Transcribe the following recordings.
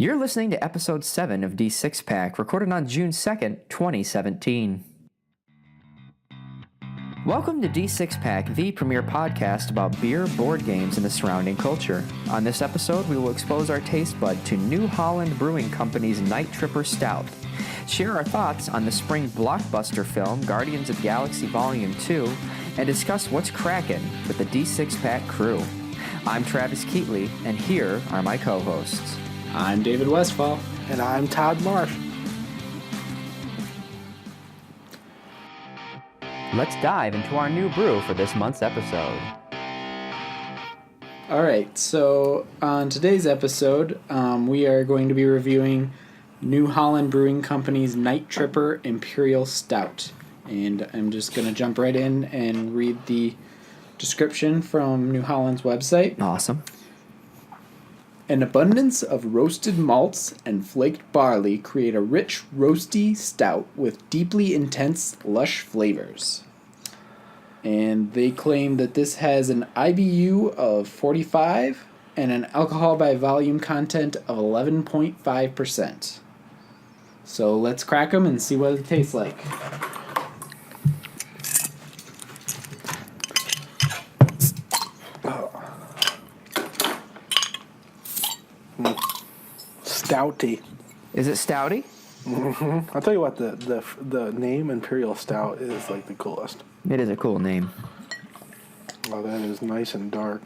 You're listening to episode 7 of D6 Pack, recorded on June 2nd, 2017. Welcome to D6 Pack, the premier podcast about beer, board games, and the surrounding culture. On this episode, we will expose our taste bud to New Holland Brewing Company's Night Tripper Stout, share our thoughts on the spring blockbuster film Guardians of the Galaxy Volume 2, and discuss what's crackin' with the D6 Pack crew. I'm Travis Keatley, and here are my co-hosts. I'm David Westfall. And I'm Todd Marsh. Let's dive into our new brew for this month's episode. All right, so on today's episode, we are going to be reviewing New Holland Brewing Company's Night Tripper Imperial Stout. And I'm just going to jump right in and read the description from New Holland's website. Awesome. An abundance of roasted malts and flaked barley create a rich, roasty stout with deeply intense, lush flavors. And they claim that this has an IBU of 45 and an alcohol by volume content of 11.5%. So let's crack them and see what it tastes like. Stouty. Is it stouty? Mm-hmm. I'll tell you what, the name Imperial Stout is like the coolest. It is a cool name. Oh, that is nice and dark.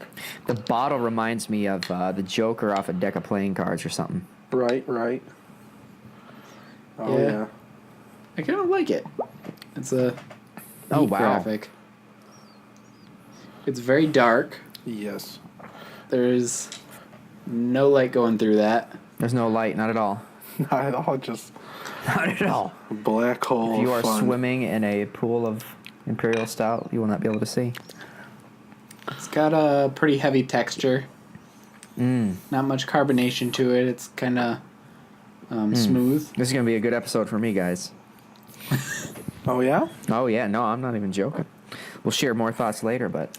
The bottle reminds me of the Joker off a deck of playing cards or something. Right. Oh, yeah. I kind of like it. It's a neat graphic. It's very dark. Yes. There's no light going through that. There's no light, not at all. Not at all, just Not at all. a black hole. If you are of fun. swimming in a pool of Imperial Stout, you will not be able to see. It's got a pretty heavy texture. Not much carbonation to it. It's kind of smooth. This is going to be a good episode for me, guys. Oh, yeah? Oh, yeah. No, I'm not even joking. We'll share more thoughts later, but...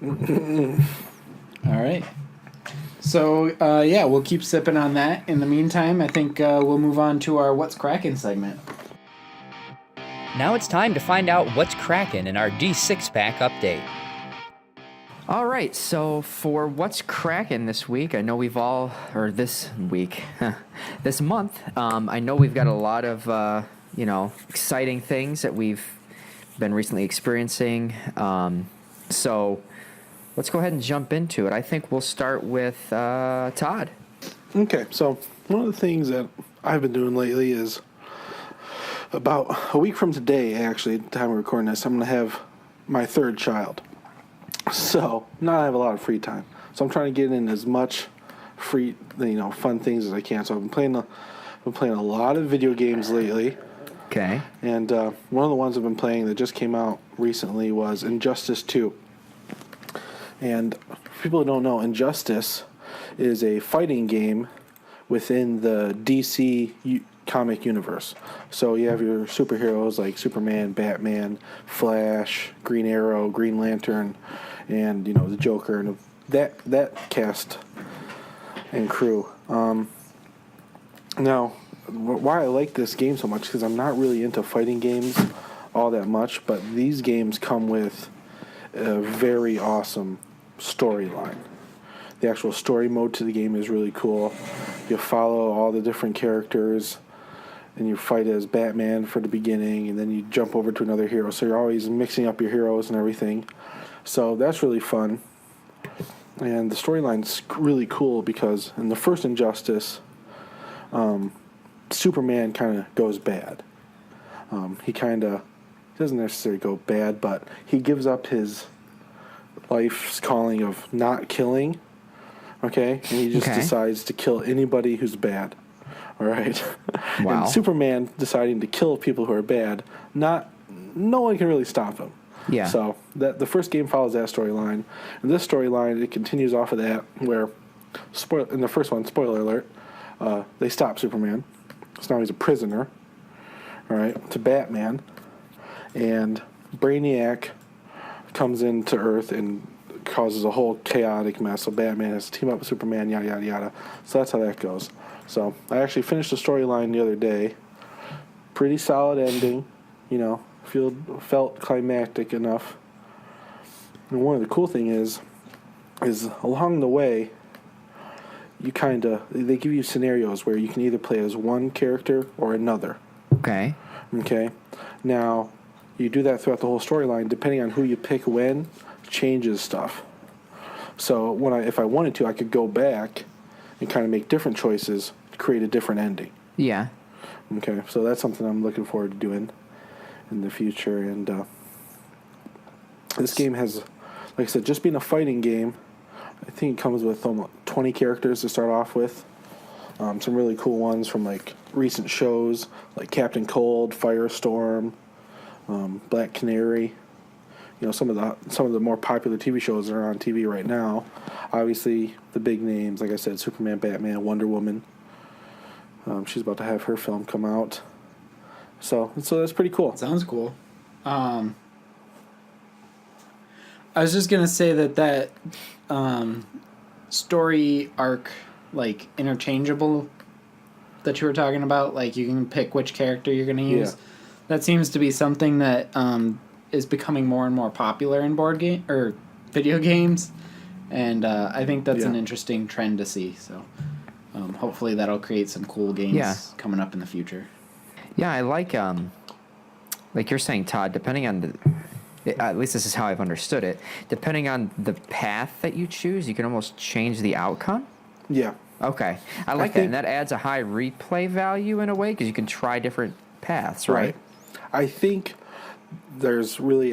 All right. So, we'll keep sipping on that. In the meantime, I think we'll move on to our What's Crackin' segment. Now it's time to find out what's crackin' in our D6 Pack update. All right, so for what's cracking this week, I know we've all, or this week, this month, I know we've got a lot of, exciting things that we've been recently experiencing. So let's go ahead and jump into it. I think we'll start with Todd. Okay, so one of the things that I've been doing lately is about a week from today, actually, at the time of recording this, I'm going to have my third child. So now I have a lot of free time. So I'm trying to get in as much free, fun things as I can. So I've been playing a lot of video games lately. Okay. And one of the ones I've been playing that just came out recently was Injustice 2. And for people who don't know, Injustice is a fighting game within the DC comic universe. So you have your superheroes like Superman, Batman, Flash, Green Arrow, Green Lantern, and the Joker, and that cast and crew. Now, why I like this game so much, because I'm not really into fighting games all that much, but these games come with a very awesome storyline. The actual story mode to the game is really cool. You follow all the different characters, and you fight as Batman for the beginning, and then you jump over to another hero. So you're always mixing up your heroes and everything. So that's really fun. And the storyline's really cool because in the first Injustice, Superman kind of goes bad. He doesn't necessarily go bad, but he gives up his life's calling of not killing, okay? And he just decides to kill anybody who's bad. All right. Wow. And Superman deciding to kill people who are bad, no one can really stop him. Yeah. So the first game follows that storyline, and this storyline it continues off of that. Where, in the first one, spoiler alert, they stop Superman, so now he's a prisoner. All right, to Batman, and Brainiac comes into Earth and causes a whole chaotic mess. So Batman has to team up with Superman, yada, yada, yada. So that's how that goes. So I actually finished the storyline the other day. Pretty solid ending, you know, felt climactic enough. And one of the cool thing is along the way, they give you scenarios where you can either play as one character or another. Okay. Okay. Now, you do that throughout the whole storyline. Depending on who you pick when, changes stuff. So if I wanted to, I could go back and kind of make different choices to create a different ending. Yeah. Okay. So that's something I'm looking forward to doing in the future. And this game has, like I said, just being a fighting game, I think it comes with almost 20 characters to start off with. Some really cool ones from like recent shows, like Captain Cold, Firestorm, Black Canary. You know, some of the more popular TV shows that are on TV right now. Obviously, the big names, like I said, Superman, Batman, Wonder Woman. She's about to have her film come out. So that's pretty cool. Sounds cool. I was just gonna say that story arc, like interchangeable, that you were talking about, like you can pick which character you're gonna use. Yeah. That seems to be something that is becoming more and more popular in board game or video games, and I think that's an interesting trend to see. So hopefully that'll create some cool games coming up in the future. Yeah, I like you're saying, Todd, depending on at least this is how I've understood it, depending on the path that you choose, you can almost change the outcome? Yeah. Okay. I like that, and that adds a high replay value in a way, because you can try different paths, right? I think there's really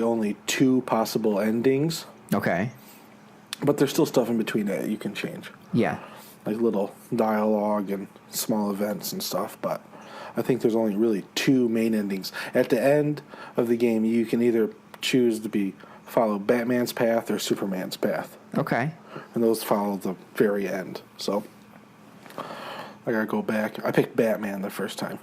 only 2 possible endings. Okay. But there's still stuff in between that you can change. Yeah. Like little dialogue and small events and stuff, but I think there's only really 2 main endings. At the end of the game, you can either choose to follow Batman's path or Superman's path. Okay. And those follow the very end. So I gotta go back. I picked Batman the first time.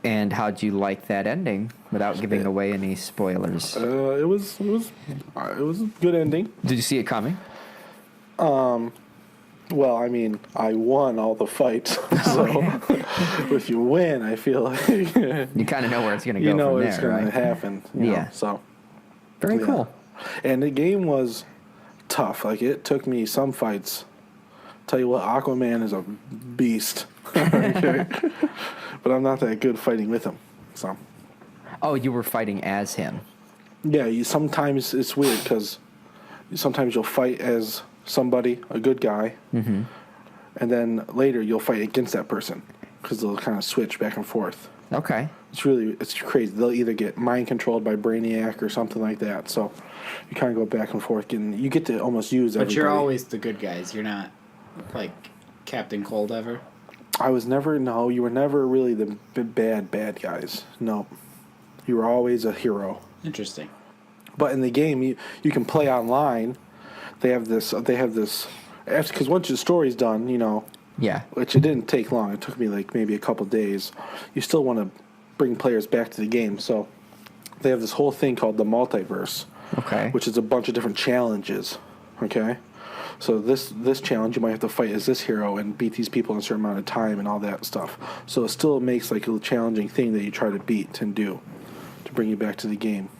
And how'd you like that ending, without giving away any spoilers? It was a good ending. Did you see it coming? Well, I mean, I won all the fights, so if you win, I feel like you kind of know where it's going to go. You know from it's there, going right? to happen. You know, so very cool. And the game was tough. Like, it took me some fights. Tell you what, Aquaman is a beast. Okay? But I'm not that good fighting with him. So. Oh, you were fighting as him. Yeah. Sometimes it's weird because sometimes you'll fight as somebody, a good guy, and then later you'll fight against that person because they'll kind of switch back and forth. Okay. It's crazy. They'll either get mind controlled by Brainiac or something like that. So you kind of go back and forth, and you get to almost use everybody. But you're always the good guys. You're not like Captain Cold ever. You were never really the bad guys. No, you were always a hero. Interesting. But in the game, you can play online. They have this, because once the story's done, you know, which it didn't take long. It took me like maybe a couple days. You still want to bring players back to the game, so they have this whole thing called the multiverse, which is a bunch of different challenges. Okay, so this challenge you might have to fight as this hero and beat these people in a certain amount of time and all that stuff. So it still makes like a challenging thing that you try to beat and do to bring you back to the game.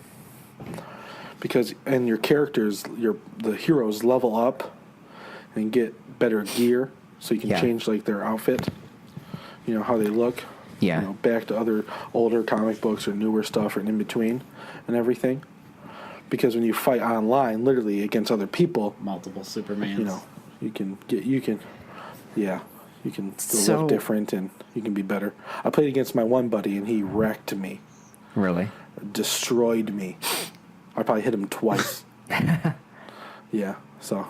Because and your characters, the heroes level up and get better gear, so you can change like their outfit, you know, how they look, you know, back to other older comic books or newer stuff or in between and everything. Because when you fight online, literally against other people, multiple Supermans, you know, you can still look different and you can be better. I played against my one buddy and he wrecked me. Really? Destroyed me. I probably hit him twice. Yeah, so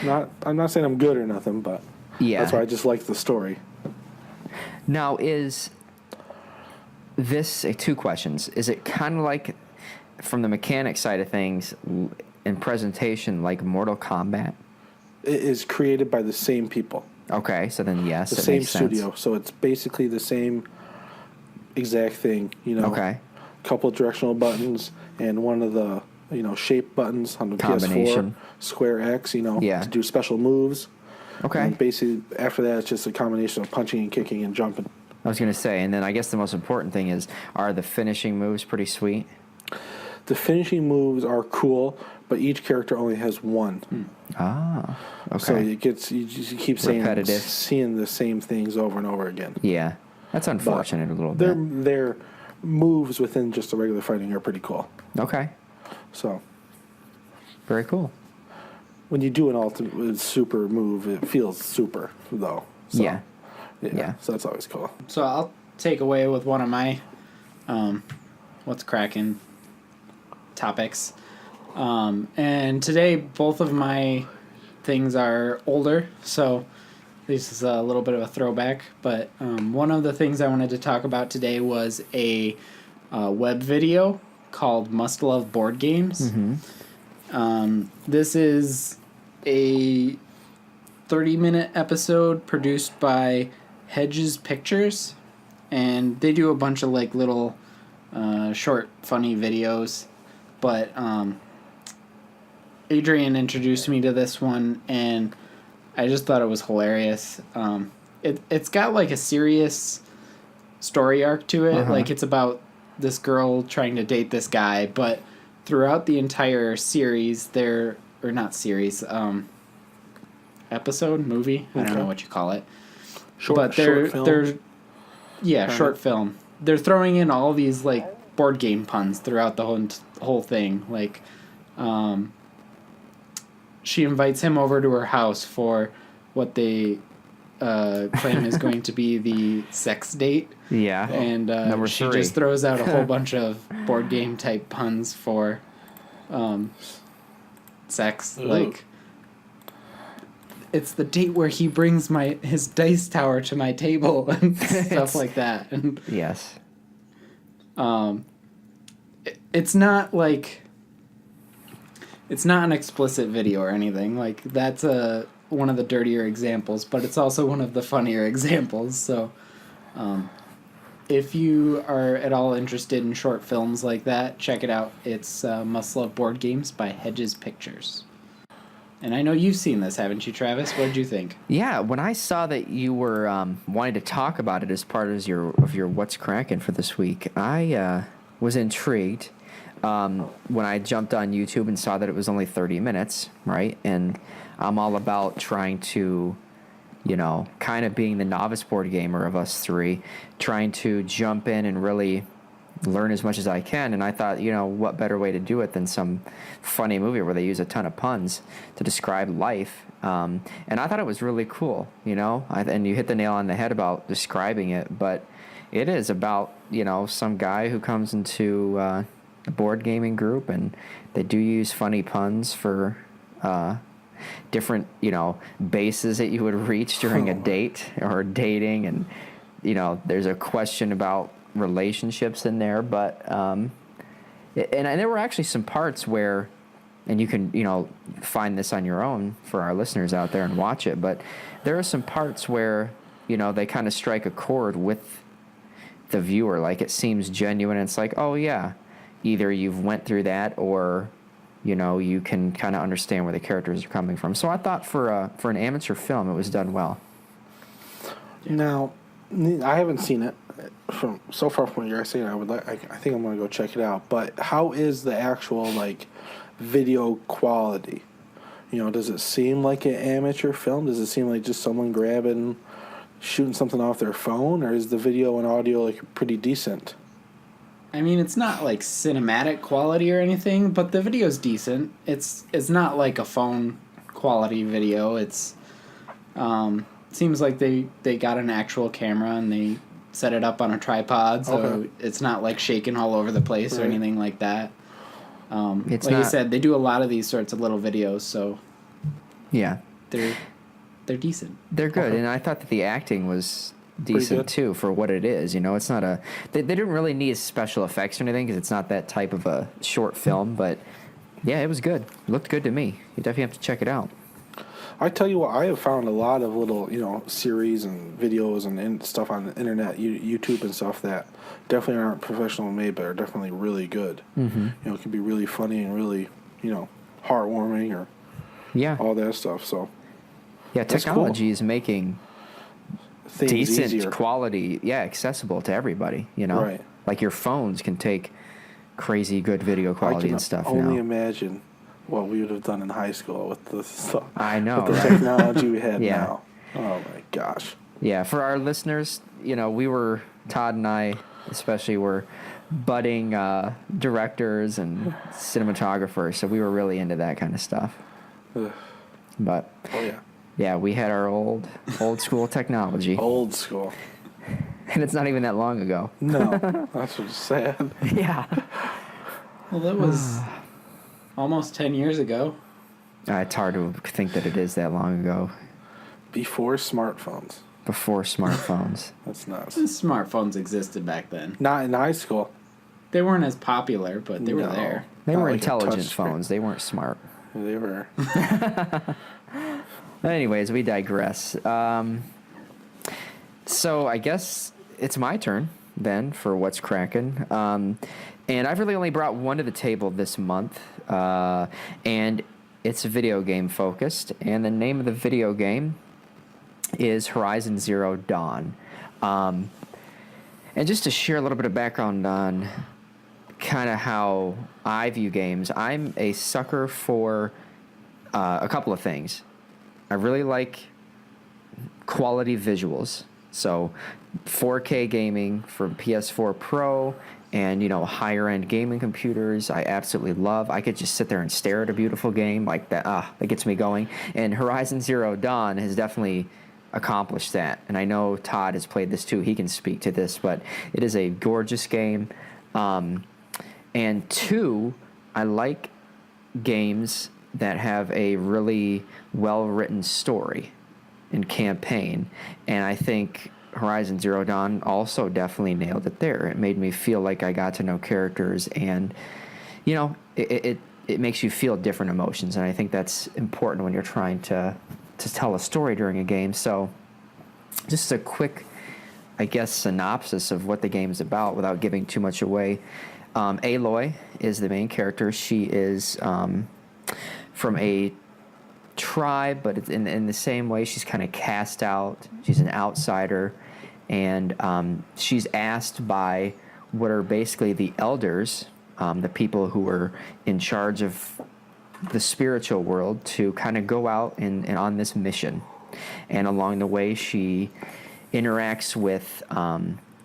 I'm not saying I'm good or nothing, but that's why I just like the story. Now, is this 2 questions? Is it kind of like, from the mechanic side of things and presentation, like Mortal Kombat? It is created by the same people. Okay, so then yes, the same studio. So it's basically the same exact thing. You know. Okay. Couple of directional buttons and one of the shape buttons on the Combination. PS4, square X, Yeah. to do special moves. Okay. And basically, after that, it's just a combination of punching and kicking and jumping. I was going to say, and then I guess the most important thing is, are the finishing moves pretty sweet? The finishing moves are cool, but each character only has one. Ah, okay. So you keep Repetitive. seeing the same things over and over again. Yeah, that's unfortunate a little Their bit. their moves within just the regular fighting are pretty cool. Okay, So very cool. when you do an ultimate super move, it feels super though. So, Yeah. Yeah. So that's always cool. So I'll take away with one of my what's cracking topics. And today both of my things are older, so this is a little bit of a throwback. But one of the things I wanted to talk about today was a web video called Must Love Board Games. This is a 30-minute episode produced by Hedges Pictures, and they do a bunch of like little short funny videos, but Adrian introduced me to this one and I just thought it was hilarious. It's got like a serious story arc to it. Like it's about this girl trying to date this guy, but throughout the entire series episode, movie, I don't know what you call it. Short film. Short film. They're throwing in all these like board game puns throughout the whole thing. Like, she invites him over to her house for what they claim is going to be the sex date. Yeah. And Number she 3. just throws out a whole bunch of board game type puns for sex. Ooh. Like, it's the date where he brings his dice tower to my table and stuff like that. And Yes. it's not like, it's not an explicit video or anything. Like, that's one of the dirtier examples, but it's also one of the funnier examples. So if you are at all interested in short films like that, check it out. It's Must Love Board Games by Hedges Pictures. And I know you've seen this, haven't you, Travis? What did you think? Yeah, when I saw that you were wanting to talk about it as part of your What's Crackin' for this week, I was intrigued when I jumped on YouTube and saw that it was only 30 minutes, right? And I'm all about trying to, kind of being the novice board gamer of us three, trying to jump in and really learn as much as I can. And I thought, what better way to do it than some funny movie where they use a ton of puns to describe life. And I thought it was really cool, and you hit the nail on the head about describing it, but it is about, some guy who comes into a board gaming group, and they do use funny puns for different, bases that you would reach during a date or dating. And, there's a question about relationships in there, but and there were actually some parts where, and you can find this on your own for our listeners out there and watch it, but there are some parts where they kind of strike a chord with the viewer, like it seems genuine, and it's like, oh yeah, either you've went through that or you can kind of understand where the characters are coming from. So I thought for an amateur film it was done well. Now, I haven't seen it. From what you're saying, I think I'm gonna go check it out. But how is the actual video quality? Does it seem like an amateur film? Does it seem like just someone shooting something off their phone, or is the video and audio pretty decent? I mean, it's not like cinematic quality or anything, but the video's decent. It's not like a phone quality video. It's seems like they got an actual camera and they set it up on a tripod, so it's not like shaking all over the place or anything like that. You said, they do a lot of these sorts of little videos, so yeah, they're decent. They're good, and I thought that the acting was decent too for what it is. It's not they didn't really need special effects or anything because it's not that type of a short film, but yeah, it was good. It looked good to me. You definitely have to check it out. I tell you what, I have found a lot of little, series and videos and stuff on the internet, YouTube and stuff that definitely aren't professional made, but are definitely really good. Mm-hmm. It can be really funny and really, heartwarming or all that stuff. So technology is making things decent easier. quality, accessible to everybody. Right. Like your phones can take crazy good video quality and stuff. I can only now. imagine what we would have done in high school with the stuff. I know, with the right? technology we had Yeah. now. Oh my gosh. Yeah, for our listeners, Todd and I especially were budding directors and cinematographers, so we were really into that kind of stuff. But we had our old school technology. Old school. And it's not even that long ago. No, that's what's sad. Yeah. Well, that was almost 10 years ago. It's hard to think that it is that long ago. Before smartphones. That's nuts. Smartphones existed back then. Not in high school. They weren't as popular, but they were there. They Not were like a intelligent touch screen. phones. They weren't smart. They were. Anyways, we digress. So I guess it's my turn then for what's cracking. And I've really only brought one to the table this month, and it's video game focused. And the name of the video game is Horizon Zero Dawn. And just to share a little bit of background on kind of how I view games, I'm a sucker for a couple of things. I really like quality visuals. So 4K gaming for PS4 Pro and, higher end gaming computers, I absolutely love. I could just sit there and stare at a beautiful game like that. That gets me going. And Horizon Zero Dawn has definitely accomplished that. And I know Todd has played this too. He can speak to this, but it is a gorgeous game. And two, I like games that have a really well-written story and campaign, and I think Horizon Zero Dawn also definitely nailed it there. It made me feel like I got to know characters, and it makes you feel different emotions, and I think that's important when you're trying to tell a story during a game. So just a quick, I guess, synopsis of what the game is about without giving too much away. Aloy is the main character. She is from a tribe, but it's in the same way she's kind of cast out. She's an outsider, and she's asked by what are basically the elders, the people who are in charge of the spiritual world, to kind of go out and on this mission. And along the way, she interacts with,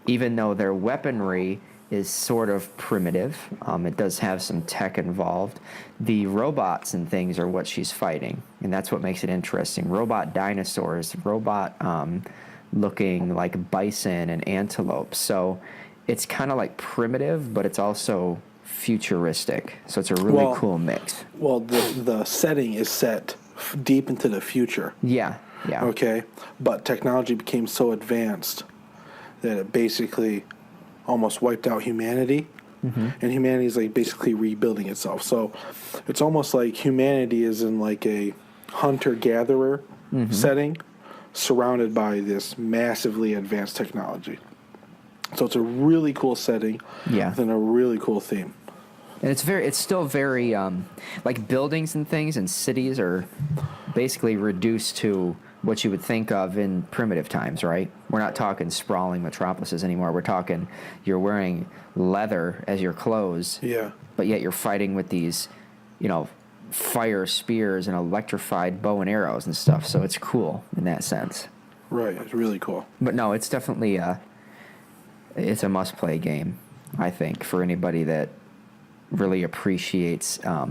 even though their weaponry is sort of primitive, it does have some tech involved, the robots and things are what she's fighting, and that's what makes it interesting. Robot dinosaurs, robot looking like bison and antelope. So it's kind of like primitive, but it's also futuristic. So it's a really cool mix. Well, the setting is set deep into the future. Yeah. Okay, but technology became so advanced that it basically almost wiped out humanity, and humanity is like basically rebuilding itself. So it's almost like humanity is in like a hunter-gatherer setting, surrounded by this massively advanced technology. So it's a really cool setting, and a really cool theme. And it's still very like buildings and things and cities are basically reduced to what you would think of in primitive times, right? We're not talking sprawling metropolises anymore. We're talking you're wearing leather as your clothes, but yet you're fighting with these, fire spears and electrified bow and arrows and stuff. So it's cool in that sense. Right, it's really cool. But no, it's definitely it's a must-play game, I think, for anybody that really appreciates, a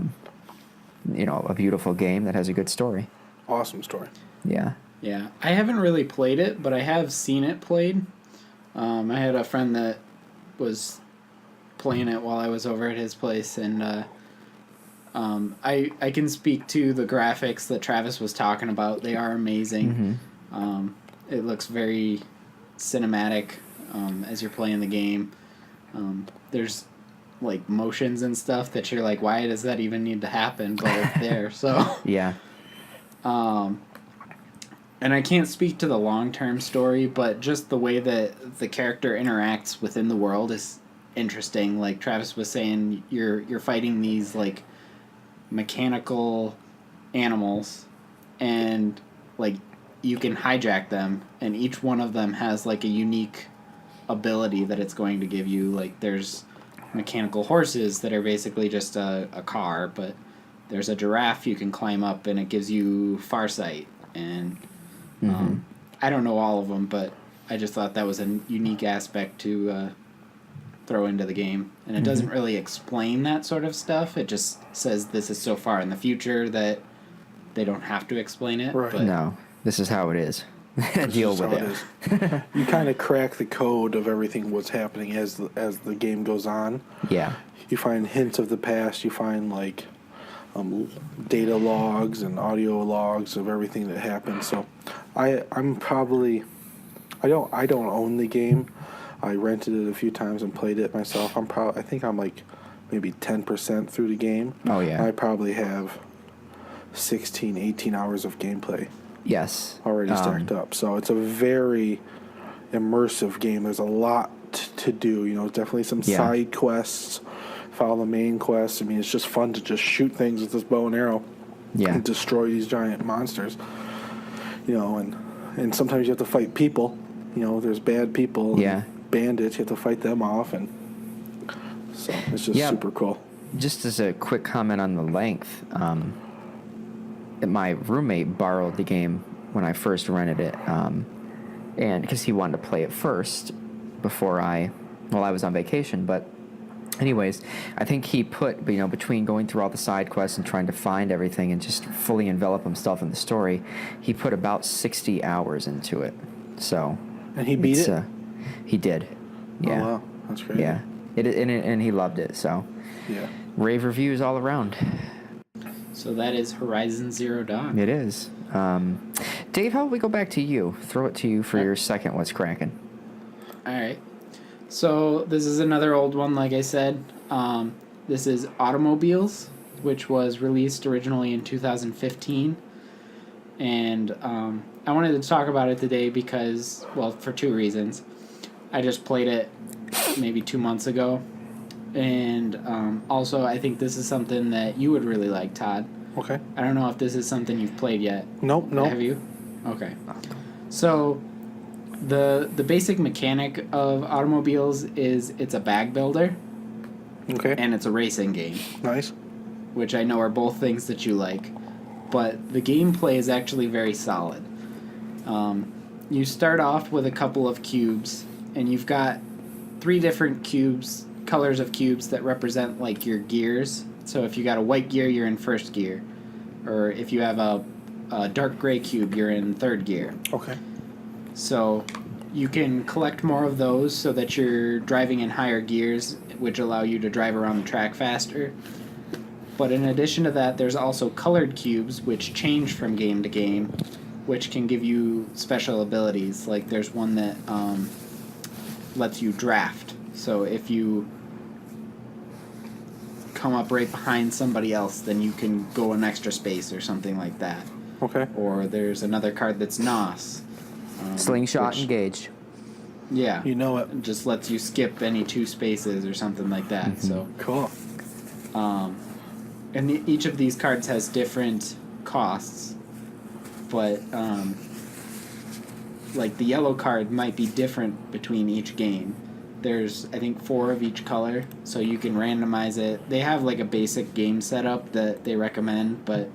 beautiful game that has a good story. Awesome story. Yeah. Yeah, I haven't really played it, but I have seen it played. I had a friend that was playing it while I was over at his place, and I can speak to the graphics that Travis was talking about. They are amazing. It looks very cinematic as you're playing the game. There's like motions and stuff that you're like, why does that even need to happen? But it's there, so Yeah. And I can't speak to the long-term story, but just the way that the character interacts within the world is interesting. Like Travis was saying, you're fighting these like mechanical animals, and like you can hijack them, and each one of them has like a unique ability that it's going to give you. Like there's mechanical horses that are basically just a car, but there's a giraffe you can climb up and it gives you farsight, and I don't know all of them, but I just thought that was a unique aspect to throw into the game. And it doesn't really explain that sort of stuff. It just says this is so far in the future that they don't have to explain it. Right. But No, this is how it is. Deal with it. You kind of crack the code of everything what's happening as the game goes on. Yeah. You find hints of the past. You find like data logs and audio logs of everything that happened. So I'm probably I don't own the game. I rented it a few times and played it myself. I think I'm like maybe 10% through the game. Oh, yeah. I probably have 16, 18 hours of gameplay. Yes. Already stacked up. So it's a very immersive game. There's a lot to do. You know, definitely some side quests. Follow the main quest. I mean, it's just fun to just shoot things with this bow and arrow and destroy these giant monsters. You know, and sometimes you have to fight people. You know, there's bad people and bandits. You have to fight them off. And so it's just super cool. Just as a quick comment on the length, my roommate borrowed the game when I first rented it, and because he wanted to play it first before I was on vacation. But anyways, I think he put, between going through all the side quests and trying to find everything and just fully envelop himself in the story, he put about 60 hours into it. So, and he beat it. He did. Yeah. Oh, wow, that's great. Yeah. And he loved it. So, rave reviews all around. so that is Horizon Zero Dawn. It is. Dave, how about we go back to you? Throw it to you for your second What's Crackin'. All right. So this is another old one, like I said. This is Automobiles, which was released originally in 2015. And I wanted to talk about it today because, well, for two reasons. I just played it maybe 2 months ago. And also, I think this is something that you would really like, Todd. Okay. I don't know if this is something you've played yet. Nope. Have you? Okay. So, the basic mechanic of Automobiles is it's a bag builder. Okay. And it's a racing game. Nice. Which I know are both things that you like. But the gameplay is actually very solid. You start off with a couple of cubes, and you've got 3 different colors of cubes that represent like your gears. So if you got a white gear, you're in first gear. Or if you have a dark gray cube, you're in third gear. Okay. So you can collect more of those so that you're driving in higher gears, which allow you to drive around the track faster. But in addition to that, there's also colored cubes, which change from game to game, which can give you special abilities. Like there's one that lets you draft. So if you come up right behind somebody else, then you can go an extra space or something like that. Okay. Or there's another card that's NOS. Slingshot engaged. Yeah. You know it. It just lets you skip any 2 spaces or something like that. Mm-hmm. So Cool. and each of these cards has different costs, but like the yellow card might be different between each game. There's, I think, 4 of each color, so you can randomize it. They have like a basic game setup that they recommend, but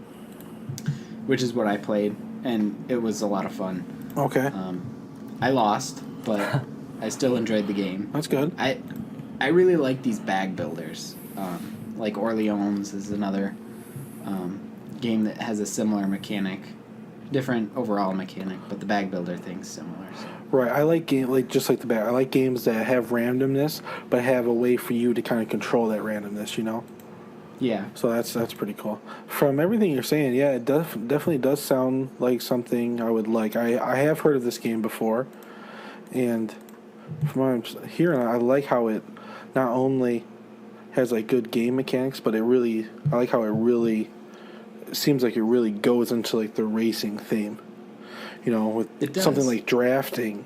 which is what I played, and it was a lot of fun. Okay. I lost, but I still enjoyed the game. That's good. I really like these bag builders. Like Orleans is another game that has a similar mechanic. Different overall mechanic, but the bag builder thing's similar. So. Right. I like just like the bag. I like games that have randomness, but have a way for you to kind of control that randomness. You know. Yeah. So that's pretty cool. From everything you're saying, yeah, it definitely does sound like something I would like. I have heard of this game before, and from what I'm hearing, I like how it not only has like good game mechanics, but I like how it really it seems like it really goes into like the racing theme. You know, with something like drafting.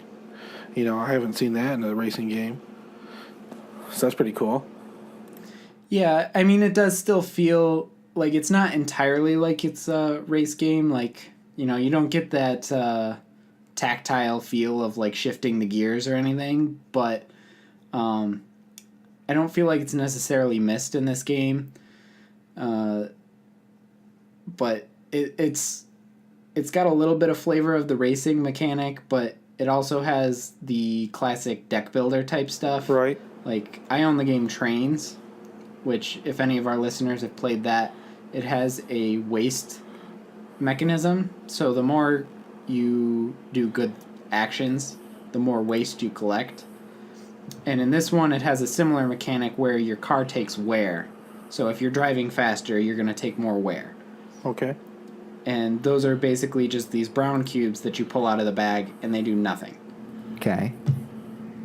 You know, I haven't seen that in a racing game. So that's pretty cool. Yeah, I mean, it does still feel like it's not entirely like it's a race game. Like, you know, you don't get that tactile feel of like shifting the gears or anything, but I don't feel like it's necessarily missed in this game. But it's got a little bit of flavor of the racing mechanic, but it also has the classic deck builder type stuff. Right. Like, I own the game Trains, which, if any of our listeners have played that, it has a waste mechanism. So the more you do good actions, the more waste you collect. And in this one, it has a similar mechanic where your car takes wear. So if you're driving faster, you're going to take more wear. Okay. And those are basically just these brown cubes that you pull out of the bag, and they do nothing. Okay.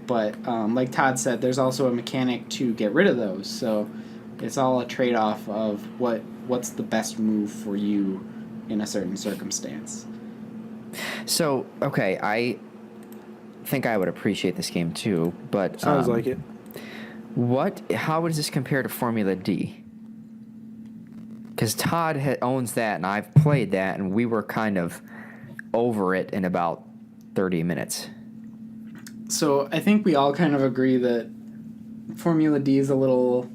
But like Todd said, there's also a mechanic to get rid of those. So it's all a trade-off of what's the best move for you in a certain circumstance. So, okay, I think I would appreciate this game too, but Sounds like it. How does this compare to Formula D? Because Todd owns that, and I've played that, and we were kind of over it in about 30 minutes. So I think we all kind of agree that Formula D is a little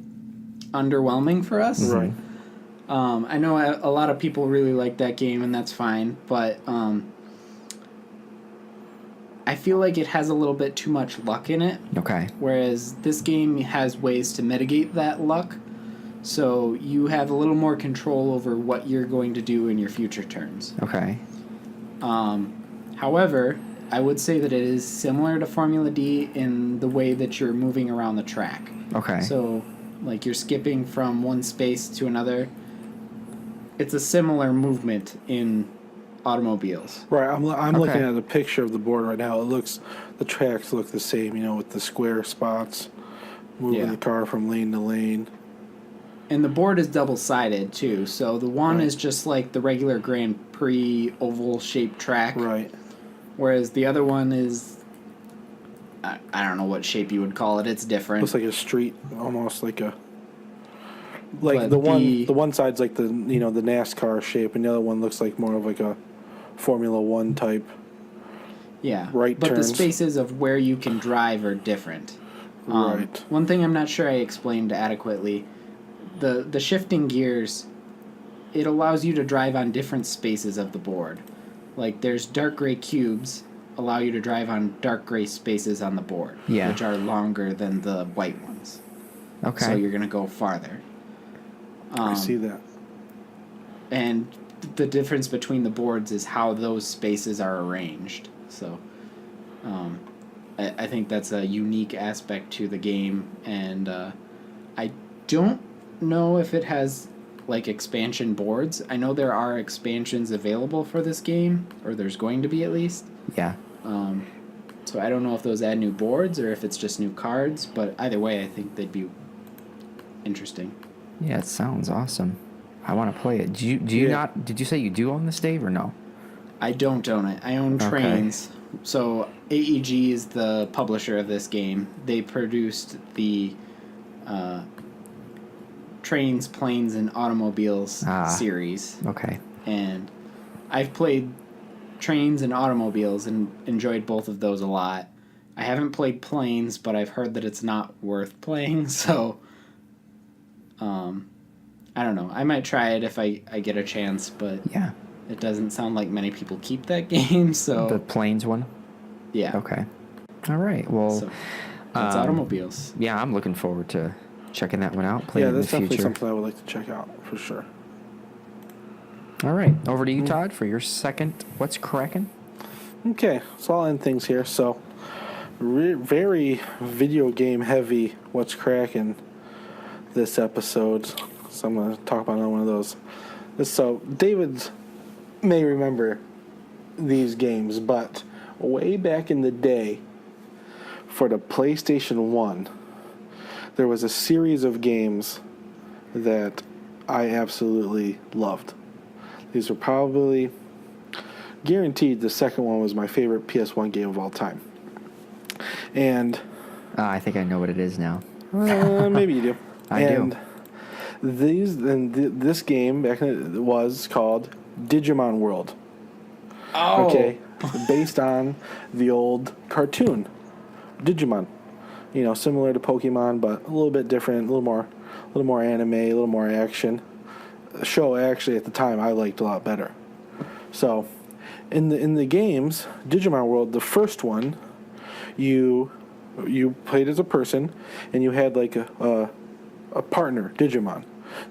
underwhelming for us. Right. I know a lot of people really like that game, and that's fine, but I feel like it has a little bit too much luck in it. Okay. Whereas this game has ways to mitigate that luck, so you have a little more control over what you're going to do in your future turns. Okay. However, I would say that it is similar to Formula D in the way that you're moving around the track. Okay. So, like, you're skipping from one space to another. It's a similar movement in automobiles. Right, I'm Okay. looking at a picture of the board right now. The tracks look the same, you know, with the square spots, moving Yeah. the car from lane to lane. And the board is double-sided, too. So the one Right. is just like the regular Grand Prix oval-shaped track. Right. Whereas the other one is... I don't know what shape you would call it. It's different. Looks like a street, almost like a... Like But the one side's like the the NASCAR shape, and the other one looks like more of like a Formula One type. Yeah, right but turns. the spaces of where you can drive are different. Right. One thing I'm not sure I explained adequately, the shifting gears, it allows you to drive on different spaces of the board. Like, there's dark gray cubes allow you to drive on dark gray spaces on the board, Yeah. which are longer than the white ones. Okay. So you're going to go farther. I see that. And the difference between the boards is how those spaces are arranged. So I think that's a unique aspect to the game, and I don't know if it has like expansion boards. I know there are expansions available for this game, or there's going to be at least. Yeah. So I don't know if those add new boards or if it's just new cards, but either way, I think they'd be interesting. Yeah, it sounds awesome. I want to play it. Do you Yeah. not? Did you say you do own this, Dave, or no? I don't own it. I own Okay. Trains. So AEG is the publisher of this game. They produced the Trains, Planes, and Automobiles series. Okay. And I've played Trains and Automobiles and enjoyed both of those a lot. I haven't played Planes, but I've heard that it's not worth playing, so I don't know. I might try it if I get a chance, but Yeah. it doesn't sound like many people keep that game, so The Plains one. yeah. Okay. All right. Well, So that's Automobiles. yeah, I'm looking forward to checking that one out. Playing Yeah, in the that's definitely future. something I would like to check out for sure. All right. Over to you, Todd, for your second. What's cracking? Okay, so I'll end things here. So, very video game heavy. What's cracking this episode? So I'm going to talk about another one of those. So David may remember these games, but way back in the day, for the PlayStation 1, there was a series of games that I absolutely loved. These are probably guaranteed the second one was my favorite PS1 game of all time. And I think I know what it is now. maybe you do. I do. This game back in it was called Digimon World. Oh. Okay, based on the old cartoon Digimon. You know, similar to Pokemon, but a little bit different, a little more anime, a little more action. The show actually at the time I liked a lot better. So, in the games, Digimon World, the first one, you played as a person, and you had like a partner Digimon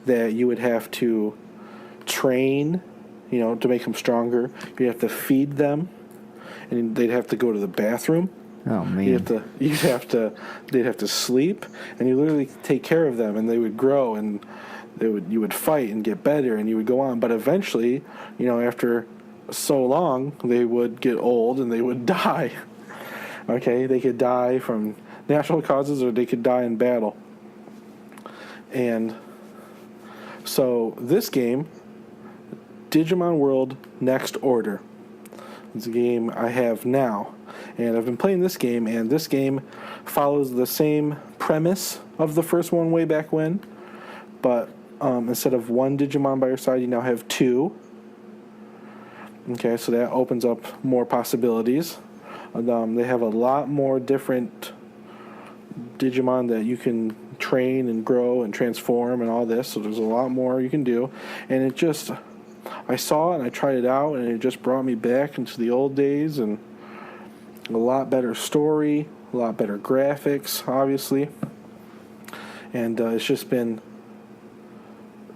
that you would have to train, you know, to make them stronger. You have to feed them, and they'd have to go to the bathroom. Oh man! They'd have to sleep, and you literally take care of them, and they would grow, and you would fight and get better, and you would go on. But eventually, you know, after so long, they would get old and they would die. Okay, they could die from natural causes, or they could die in battle. And so this game, Digimon World Next Order, is a game I have now. And I've been playing this game, and this game follows the same premise of the first one way back when. But instead of one Digimon by your side, you now have two. Okay, so that opens up more possibilities. They have a lot more different Digimon that you can train and grow and transform and all this, so there's a lot more you can do. And I saw it and I tried it out, and it just brought me back into the old days, and a lot better story, a lot better graphics, obviously. And it's just been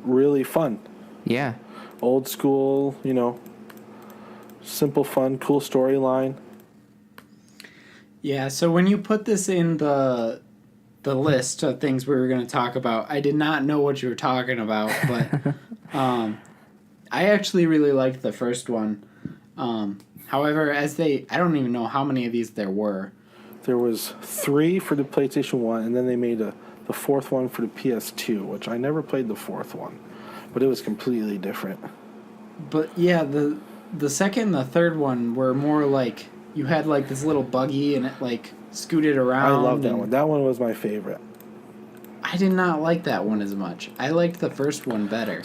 really fun. Yeah. Old school, you know, simple, fun, cool storyline. Yeah, so when you put this in the list of things we were going to talk about, I did not know what you were talking about, but I actually really liked the first one. However, I don't even know how many of these there were. There was 3 for the PlayStation 1, and then they made the 4th one for the PS2, which I never played the 4th one, but it was completely different. But yeah, the second and the third one were more like you had like this little buggy and it like scooted around. I love that one. That one was my favorite. I did not like that one as much. I liked the first one better.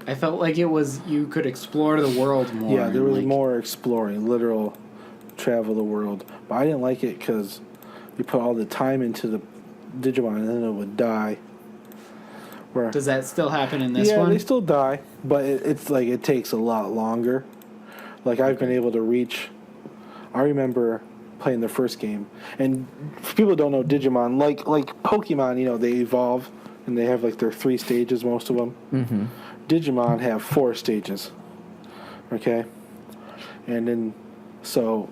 I felt like you could explore the world more. Yeah, there was more exploring, literal travel the world. But I didn't like it because you put all the time into the Digimon and then it would die. Does that still happen in this one? Yeah, they still die, but it's like it takes a lot longer. Like I've been able to reach. I remember playing the first game, and if people don't know Digimon, like Pokemon, you know, they evolve and they have like their 3 stages, most of them. Mm-hmm. Digimon have 4 stages. Okay, and then so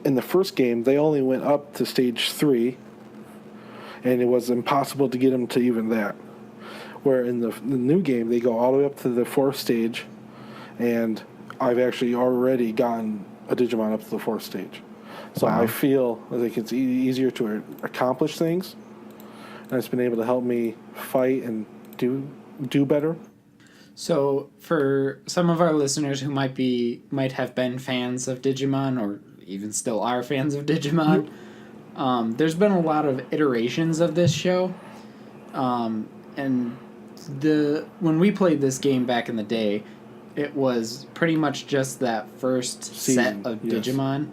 in the first game they only went up to stage 3, and it was impossible to get them to even that. Where in the new game they go all the way up to the 4th stage, and I've actually already gotten a Digimon up to the 4th stage. So wow. I feel like it's easier to accomplish things, and it's been able to help me fight and do better. So for some of our listeners who might have been fans of Digimon, or even still are fans of Digimon, there's been a lot of iterations of this show, and when we played this game back in the day, it was pretty much just that first set of Digimon.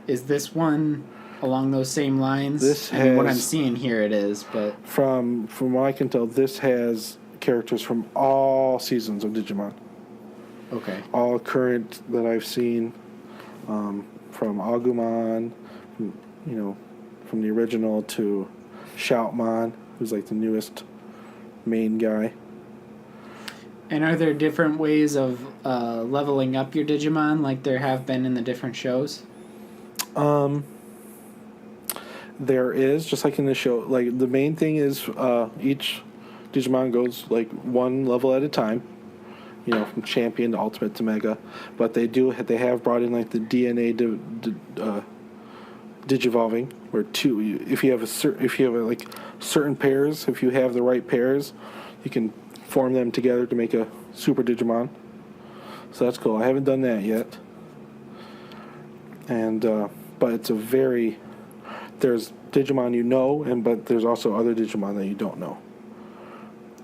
Is this one along those same lines? What I'm seeing here it is, but from what I can tell, this has characters from all seasons of Digimon. Okay. All current that I've seen, from Agumon, from the original to Shoutmon, who's like the newest main guy. And are there different ways of leveling up your Digimon like there have been in the different shows? There is, just like in the show. Like the main thing is each Digimon goes like one level at a time. You know, from champion to ultimate to mega. But they have brought in like the DNA digivolving, where if you have certain pairs, if you have the right pairs, you can form them together to make a Super Digimon. So that's cool. I haven't done that yet. And but it's there's Digimon but there's also other Digimon that you don't know.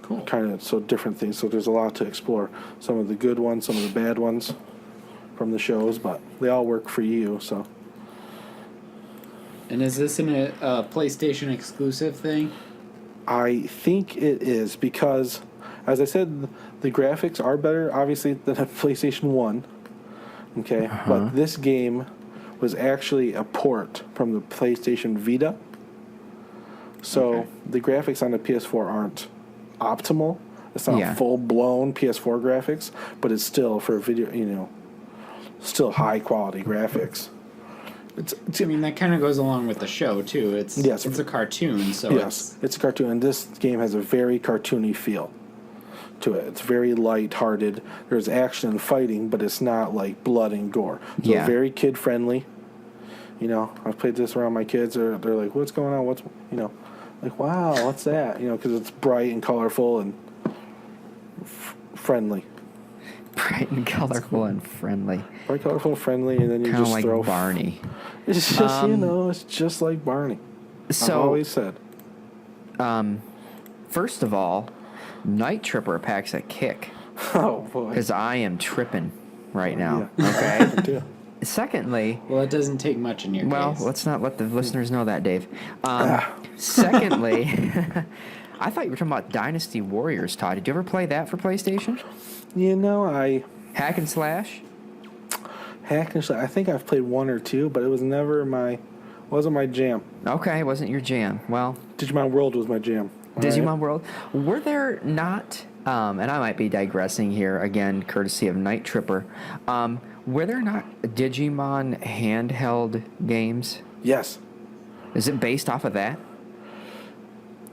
Cool. Kind of so different things. So there's a lot to explore. Some of the good ones, some of the bad ones from the shows, but they all work for you. So. And is this a PlayStation exclusive thing? I think it is because, as I said, the graphics are better, obviously, than a PlayStation 1. Okay, but this game was actually a port from the PlayStation Vita. So the graphics on the PS4 aren't optimal. It's not full-blown PS4 graphics, but it's still, for video, still high-quality graphics. I mean, that kind of goes along with the show, too. It's a cartoon, so it's a cartoon, and this game has a very cartoony feel to it. It's very light-hearted. There's action and fighting, but it's not like blood and gore. So very kid-friendly. I've played this around my kids. They're like, what's going on? Like, wow, what's that? Because it's bright and colorful and friendly. Bright and colorful and friendly. Bright, colorful, and friendly, and then you Kinda just like throw... Barney. It's just, it's just like Barney. So, I've always said. First of all, Night Tripper packs a kick. Oh, boy. Because I am tripping right now. Yeah. Okay? Secondly... Well, it doesn't take much in your case. Well, let's not let the listeners know that, Dave. Secondly, I thought you were talking about Dynasty Warriors, Todd. Did you ever play that for PlayStation? Hack and slash? Hack and slash. I think I've played one or two, but it was never wasn't my jam. Okay, it wasn't your jam. Well... Digimon World was my jam. Digimon World. Were there not... and I might be digressing here, again, courtesy of Night Tripper. Were there not Digimon handheld games? Yes. Is it based off of that?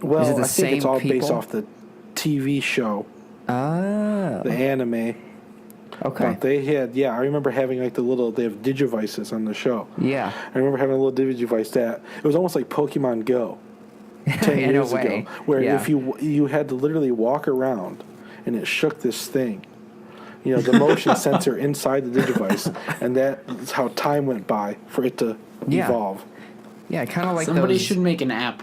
Well, Is it the I think it's all people? based off the TV show. Oh. The anime. Okay. But they had, I remember having they have Digivices on the show. Yeah. I remember having a little Digivice that, it was almost like Pokemon Go 10 In years a way. ago. Where Yeah. if you had to literally walk around and it shook this thing. The motion sensor inside the Digivice, and that's how time went by for it to evolve. Yeah, kind of like Somebody those... should make an app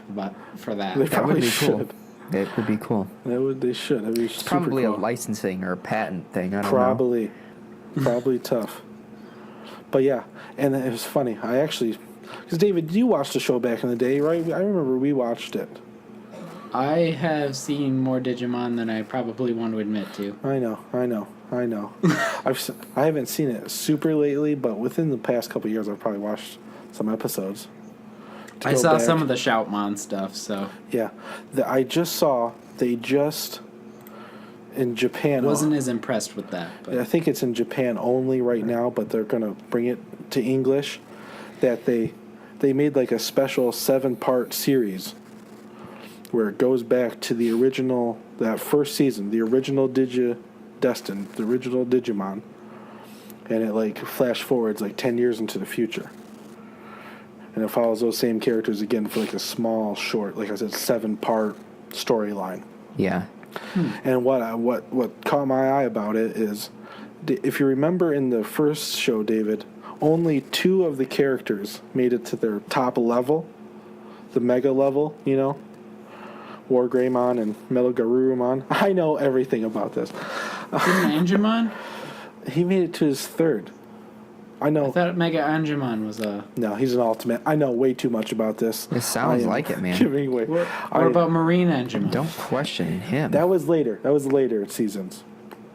for that. They That would probably be cool. should. It would be cool. They should. That'd be It's probably super a cool. licensing or a patent thing. I don't know. Probably tough. But yeah, and it was funny. I actually, because David, you watched the show back in the day, right? I remember we watched it. I have seen more Digimon than I probably want to admit to. I know. I haven't seen it super lately, but within the past couple of years, I've probably watched some episodes. I saw some of the Shoutmon stuff, so... Yeah. I just saw, in Japan... Wasn't as impressed with that. But. I think it's in Japan only right now, but they're going to bring it to English, that they made a special 7-part series where it goes back to the original, that first season, the original Destined, the original Digimon, and it flash forwards 10 years into the future, and it follows those same characters again for a small, short, like I said, 7-part storyline. Yeah. And what caught my eye about it is, if you remember in the first show, David, only 2 of the characters made it to their top level, the mega level, War Greymon and Metal-Garurumon. I know everything about this. Didn't Angemon? He made it to his 3rd. I know. I thought Mega Angemon was a... No, he's an ultimate. I know way too much about this. It sounds like it, man. Giving away. What about Marine Angemon? Don't question him. That was later. That was later seasons.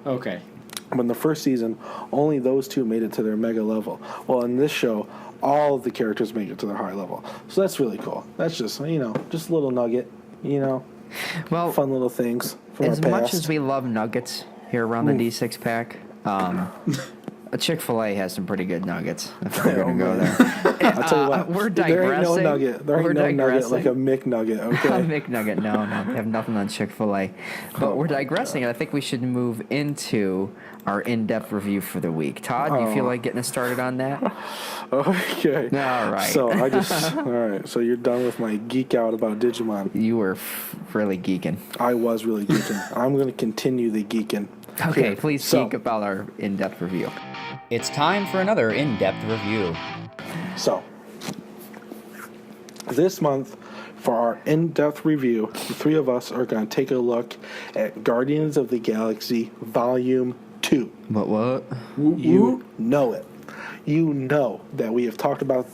Okay. But in the first season, only those 2 made it to their mega level. Well, in this show, all of the characters make it to their high level. So that's really cool. That's just, just a little nugget, Well, fun little things from as our past. much as we love nuggets here around the D6 pack, a Chick-fil-A has some pretty good nuggets, if we're going to go there. I'll tell you what, We're there ain't no digressing. nugget. There ain't no nugget like a McNugget, okay? A McNugget, no, they have nothing on Chick-fil-A. But we're digressing, and I think we should move into our in-depth review for the week. Todd, do you feel like getting us started on that? Okay. All right. So all right. So you're done with my geek out about Digimon. You were really geeking. I was really geeking. I'm going to continue the geeking. Okay, Here. please geek about our in-depth review. It's time for another in-depth review. So, this month, for our in-depth review, the three of us are going to take a look at Guardians of the Galaxy Volume 2. What? You know it. You know that we have talked about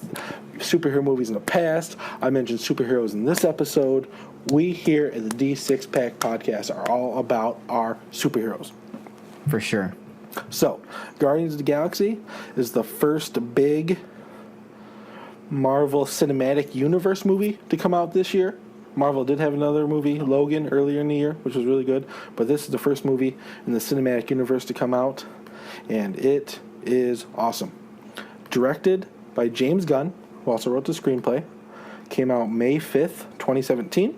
superhero movies in the past. I mentioned superheroes in this episode. We here at the D6 Pack Podcast are all about our superheroes. For sure. So, Guardians of the Galaxy is the first big Marvel Cinematic Universe movie to come out this year. Marvel did have another movie, Logan, earlier in the year, which was really good. But this is the first movie in the Cinematic Universe to come out, and it is awesome. Directed by James Gunn, who also wrote the screenplay. Came out May 5th, 2017.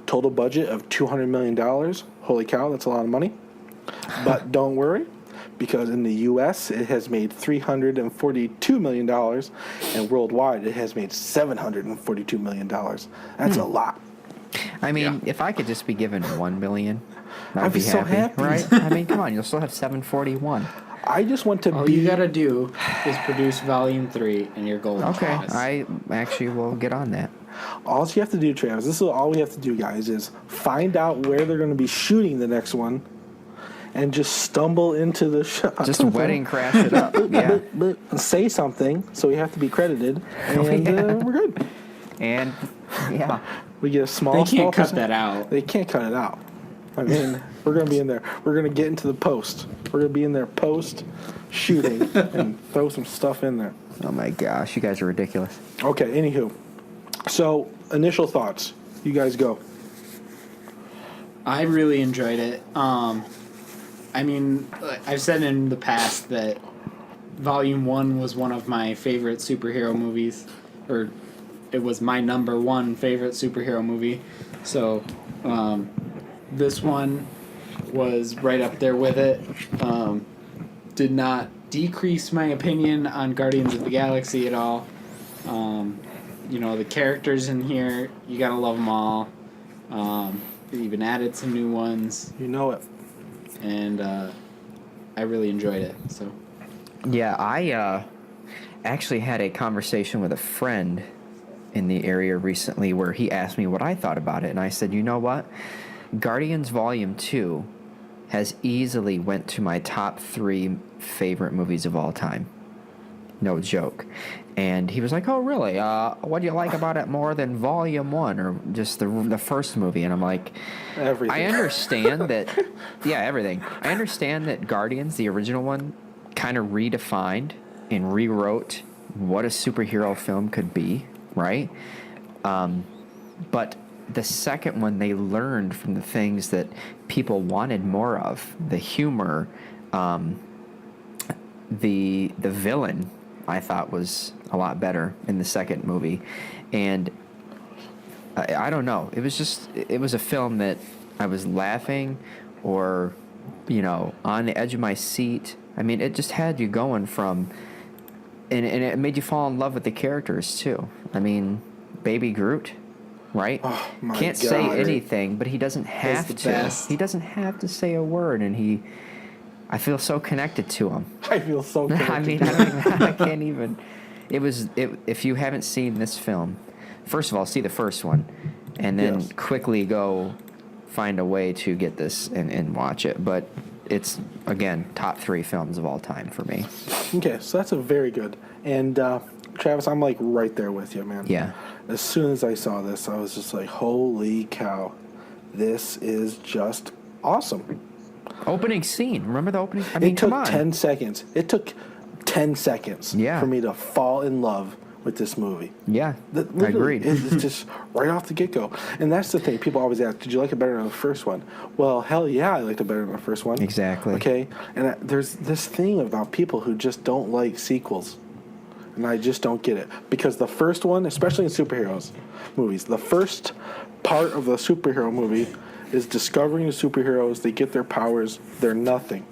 Total budget of $200 million. Holy cow, that's a lot of money. But don't worry, because in the U.S. it has made $342 million, and worldwide it has made $742 million. That's a lot. I mean, if I could just be given $1 million, I'd be so happy. right? I mean, come on, you'll still have 741. I just want to All be... you gotta do is produce Volume 3 and you're golden. Okay, Travis. I actually will get on that. All you have to do, Travis, this is all we have to do, guys, is find out where they're going to be shooting the next one and just stumble into the shot. Just wedding crash it up. Yeah. But say something, so we have to be credited, and we're good. And, yeah. We get a small... They can't cut percent. that out. They can't cut it out. I mean, we're going to be in there. We're going to get into the post. We're going to be in there post-shooting and throw some stuff in there. Oh, my gosh. You guys are ridiculous. Okay, anywho. So, initial thoughts. You guys go. I really enjoyed it. I mean, I've said in the past that Volume 1 was one of my favorite superhero movies, or it was my number one favorite superhero movie. So, this one was right up there with it. Did not decrease my opinion on Guardians of the Galaxy at all. You know, the characters in here, you gotta love them all. They even added some new ones. You know it. And I really enjoyed it. So, Yeah, I actually had a conversation with a friend in the area recently where he asked me what I thought about it, and I said, you know what? Guardians Volume 2 has easily went to my top 3 favorite movies of all time. No joke. And he was like, oh, really? What do you like about it more than Volume 1 or just the first movie? And I'm like, Everything. I understand that, yeah, everything. I understand that Guardians, the original one, kind of redefined and rewrote what a superhero film could be, right? But the second one, they learned from the things that people wanted more of. The humor, the villain, I thought was a lot better in the second movie. And I don't know. It was a film that I was laughing or, you know, on the edge of my seat. I mean, it just had you going from, and it made you fall in love with the characters too. I mean, Baby Groot, right? Oh, my Can't God. say anything, but he doesn't have the to. best. He doesn't have to say a word, and I feel so connected to him. I feel so good. I mean, I can't even. If you haven't seen this film, first of all, see the first one, and then Yes. quickly go find a way to get this and watch it. But it's, again, top 3 films of all time for me. Okay, so that's a very good. And Travis, I'm like right there with you, man. Yeah. As soon as I saw this, I was just like, holy cow, this is just awesome. Opening scene. Remember the opening? I mean, It took come on. 10 seconds. It took 10 seconds Yeah. for me to fall in love with this movie. Yeah, Literally, agreed. It's just right off the get-go. And that's the thing. People always ask, did you like it better than the first one? Well, hell yeah, I liked it better than the first one. Exactly. Okay? And there's this thing about people who just don't like sequels. And I just don't get it. Because the first one, especially in superheroes movies, the first part of the superhero movie is discovering the superheroes. They get their powers. They're nothing.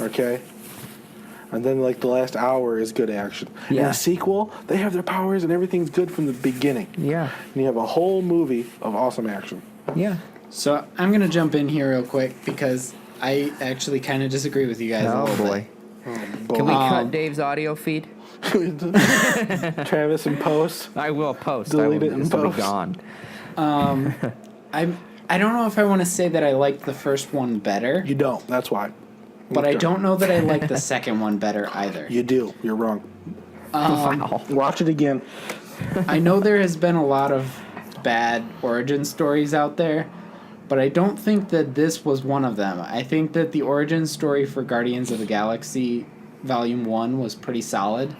Okay? And then, like, the last hour is good action. In Yeah. the sequel, they have their powers and everything's good from the beginning. Yeah. And you have a whole movie of awesome action. Yeah. So I'm going to jump in here real quick because I actually kind of disagree with you guys a Oh little boy. bit. Can we Um, cut Dave's audio feed? Travis and Post. I will post. Delete it This and will be post. gone. I don't know if I want to say that I liked the first one better, You don't. That's why. but I Okay. don't know that I liked the second one better either. You do. You're wrong. Wow. Watch it again. I know there has been a lot of bad origin stories out there, but I don't think that this was one of them. I think that the origin story for Guardians of the Galaxy Volume 1 was pretty solid.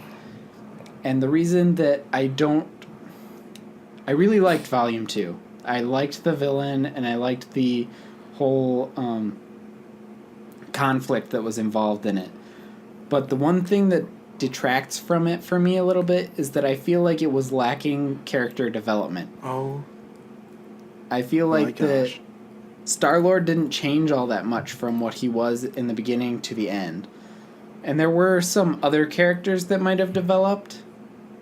And the reason that I really liked Volume 2. I liked the villain, and I liked the whole conflict that was involved in it. But the one thing that detracts from it for me a little bit is that I feel like it was lacking character development. Oh, I feel my like that gosh. Star-Lord didn't change all that much from what he was in the beginning to the end. And there were some other characters that might have developed,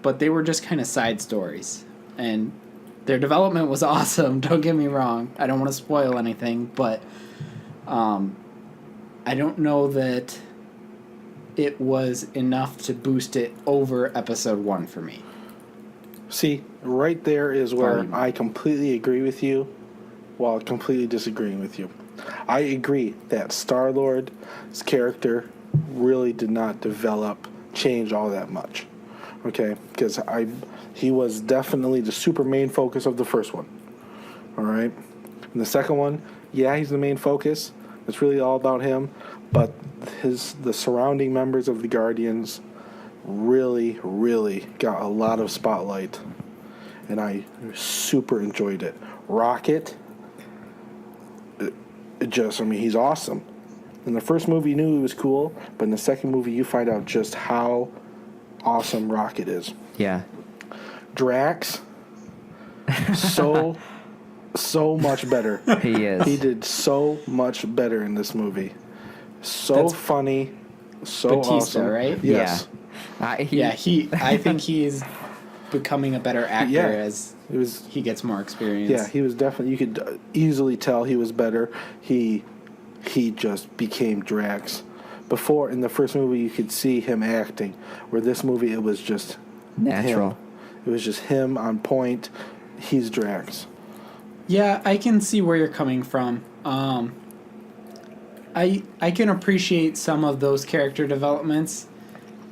but they were just kind of side stories. And their development was awesome, don't get me wrong. I don't want to spoil anything, but I don't know that it was enough to boost it over episode 1 for me. See, right there is where Volume. I completely agree with you while completely disagreeing with you. I agree that Star-Lord's character really did not change all that much. Okay? Because he was definitely the super main focus of the first one. All right? And the second one, yeah, he's the main focus. It's really all about him. But the surrounding members of the Guardians really, really got a lot of spotlight. And I super enjoyed it. Rocket, he's awesome. In the first movie, you knew he was cool, but in the second movie, you find out just how awesome Rocket is. Yeah. Drax, so much better. He is. He did so much better in this movie. So That's funny, so Batista, awesome. right? Yes. Yeah. I think he's becoming a better actor Yeah. as It was. he gets more experience. Yeah, he was definitely. You could easily tell he was better. He just became Drax. Before, in the first movie, you could see him acting. Where this movie, it was just Natural. him. It was just him on point. He's Drax. Yeah, I can see where you're coming from. I can appreciate some of those character developments.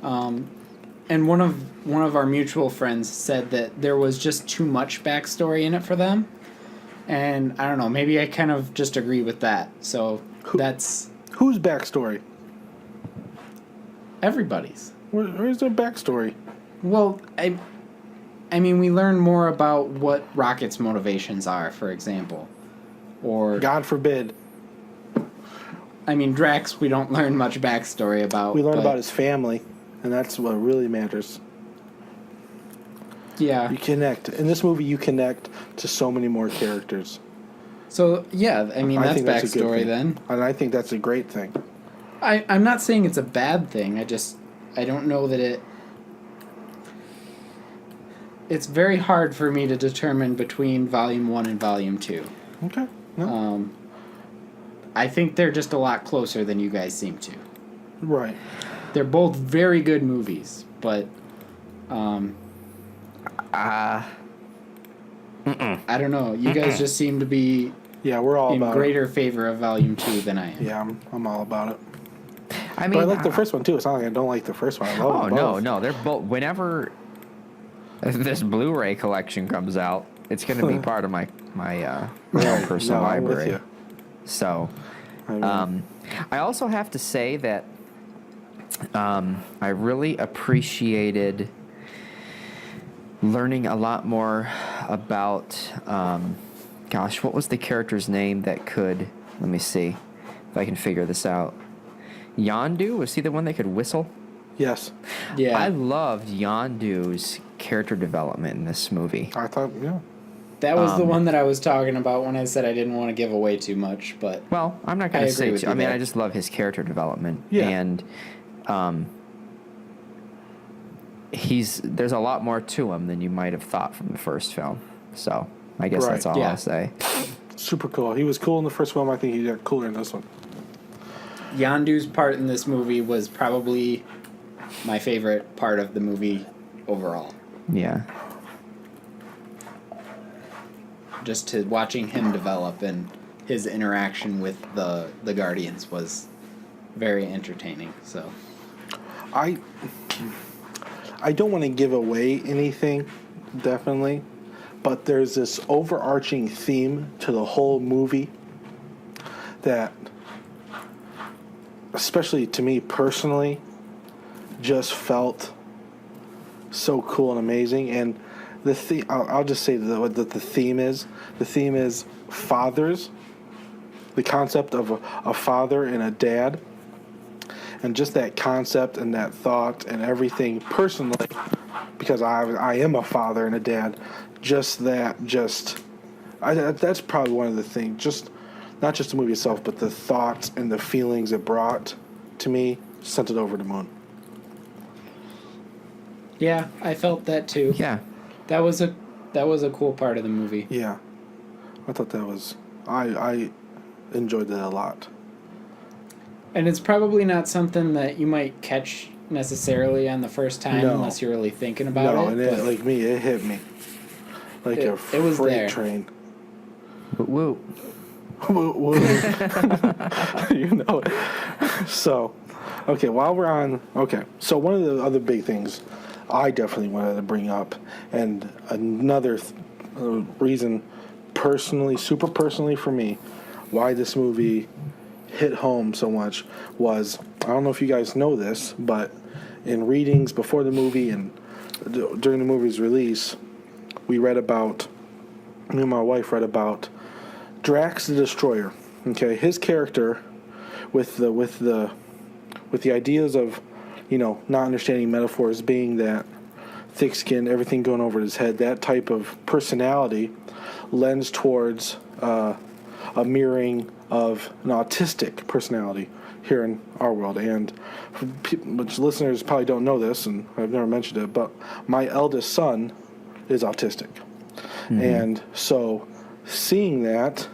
And one of our mutual friends said that there was just too much backstory in it for them. And I don't know, maybe I kind of just agree with that. So that's Whose backstory? everybody's. Where's their backstory? Well, I mean, we learn more about what Rocket's motivations are, for example. Or, God forbid. I mean, Drax, we don't learn much backstory about. We learn but about his family, and that's what really matters. Yeah. You connect. In this movie, you connect to so many more characters. So, yeah, I mean, I that's think that's a good backstory thing. then. And I think that's a great thing. I'm not saying it's a bad thing. I don't know that it's very hard for me to determine between Volume 1 and Volume 2. Okay. No. I think they're just a lot closer than you guys seem to. Right. They're both very good movies, but I don't know. You guys just seem to be Yeah, we're all in about greater favor of Volume 2 than I am. it. Yeah, I'm all about it. I But mean, I like the first one, too. It's not like I don't like the first one. I love Oh them both. no, they're both. Whenever this Blu-ray collection comes out, it's going to be part of my own personal No, I'm with library. you. So, I mean, I also have to say that I really appreciated learning a lot more about. Gosh, what was the character's name that could? Let me see if I can figure this out. Yondu, was he the one that could whistle? yes. Yeah. I loved Yondu's character development in this movie. I thought, yeah. That was the one that I was talking about when I said I didn't want to give away too much, but... Well, I'm not going to say too. I mean, there. I just love his character development. Yeah. And there's a lot more to him than you might have thought from the first film. So I guess Right. that's all I'll say. Super cool. He was cool in the first film. I think he got cooler in this one. Yondu's part in this movie was probably my favorite part of the movie overall. Yeah. Just to watching him develop and his interaction with the Guardians was very entertaining. So I don't want to give away anything, definitely, but there's this overarching theme to the whole movie that, especially to me personally, just felt so cool and amazing. And the I'll just say what the theme is. The theme is fathers, the concept of a father and a dad, and just that concept and that thought and everything personally, because I am a father and a dad. That's probably one of the things. Just not just the movie itself, but the thoughts and the feelings it brought to me sent it over the moon. yeah, I felt that too. Yeah. That was a cool part of the movie. Yeah, I thought that was I enjoyed that a lot. And it's probably not something that you might catch necessarily on the first time unless you're really thinking about it. And it, like me, it hit me like a it was freight there. train. Woo. Woo, woo. You know it. So, okay, while we're on... Okay, so one of the other big things I definitely wanted to bring up, and another reason personally, super personally for me, why this movie hit home so much was, I don't know if you guys know this, but in readings before the movie and during the movie's release, me and my wife read about Drax the Destroyer. Okay, his character with the ideas of, not understanding metaphors, being that thick skin, everything going over his head, that type of personality lends towards a mirroring of an autistic personality here in our world. And which listeners probably don't know this, and I've never mentioned it, but my eldest son is autistic. Mm-hmm. And so seeing that,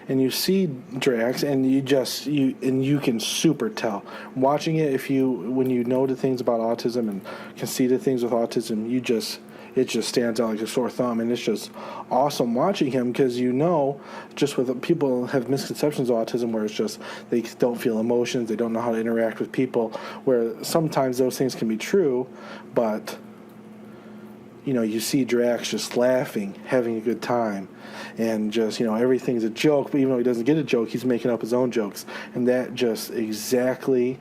and you see Drax, and you can super tell watching it. When you know the things about autism and can see the things with autism, it just stands out like a sore thumb, and it's just awesome watching him because just with people have misconceptions of autism where it's just they don't feel emotions, they don't know how to interact with people. Where sometimes those things can be true, but you see Drax just laughing, having a good time, and just, everything's a joke, but even though he doesn't get a joke, he's making up his own jokes. And that just exactly,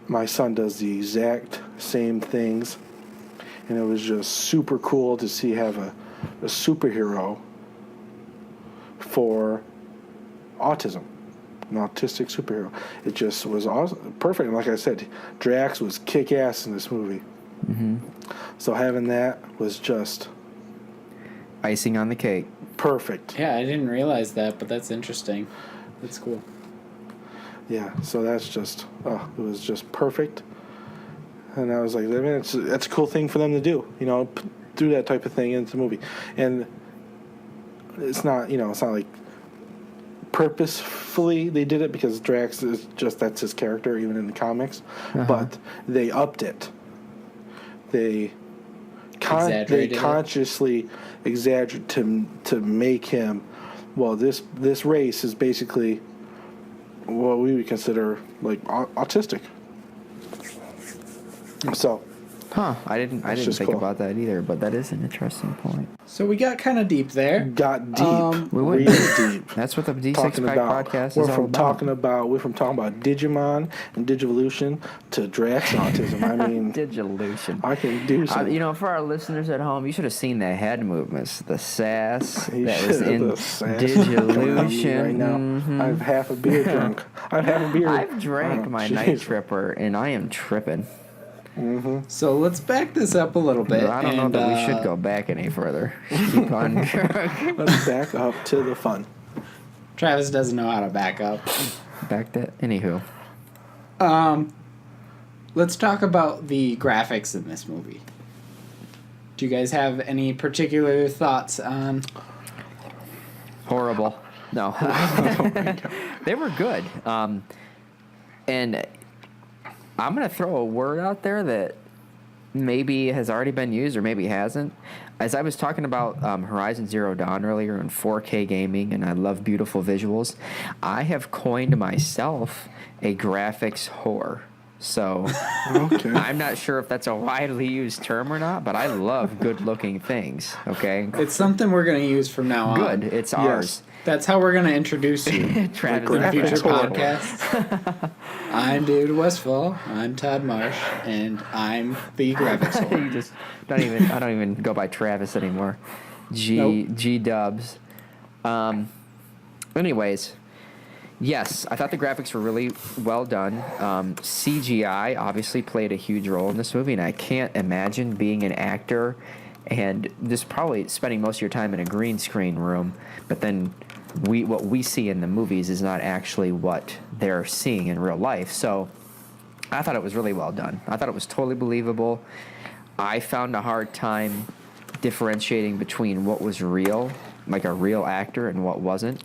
my son does the exact same things. And it was just super cool to have a superhero for autism, an autistic superhero. It just was awesome, perfect. And like I said, Drax was kick-ass in this movie. Mm-hmm. So having that was just icing on the cake. Perfect. Yeah, I didn't realize that, but that's interesting. That's cool. Yeah, so that's just, it was just perfect. And I was like, that's a cool thing for them to do, do that type of thing into the movie. And it's not like purposefully they did it, because Drax is that's his character, even in the comics. Uh-huh. But they upped it. They consciously exaggerate to make him, this race is basically what we would consider like autistic. So, I didn't think cool about that either, but that is an interesting point. So we got kind of deep there. Got deep. We went really deep. That's what the D6 Pack podcast is all about. We're from talking about Digimon and Digivolution to Drax autism. I mean, Digivolution. I can do some. For our listeners at home, you should have seen the head movements, the sass You that was should in have the sass coming out of me Digivolution. right now. Mm-hmm. I have half a beer drunk. I've drank my Night Tripper, and I am tripping. So let's back this up a little bit. I don't know that we should go back any further. Keep on. Let's back up to the fun. Travis doesn't know how to back up. Back to anywho. Let's talk about the graphics in this movie. Do you guys have any particular thoughts on? Horrible. No. They were good. And I'm going to throw a word out there that maybe has already been used or maybe hasn't. As I was talking about Horizon Zero Dawn earlier and 4K gaming, and I love beautiful visuals, I have coined myself a graphics whore. So Okay. I'm not sure if that's a widely used term or not, but I love good-looking things, okay? It's something we're going to use from now on. Good. It's ours. That's how we're going to introduce you. Travis in graphics future whore. podcasts. I'm David Westfall. I'm Todd Marsh, and I'm the graphics whore. You just don't even. I don't even go by Travis anymore. G Dubs. Anyways, yes, I thought the graphics were really well done. CGI obviously played a huge role in this movie, and I can't imagine being an actor and just probably spending most of your time in a green screen room, but then what we see in the movies is not actually what they're seeing in real life. So I thought it was really well done. I thought it was totally believable. I found a hard time differentiating between what was real, like a real actor, and what wasn't.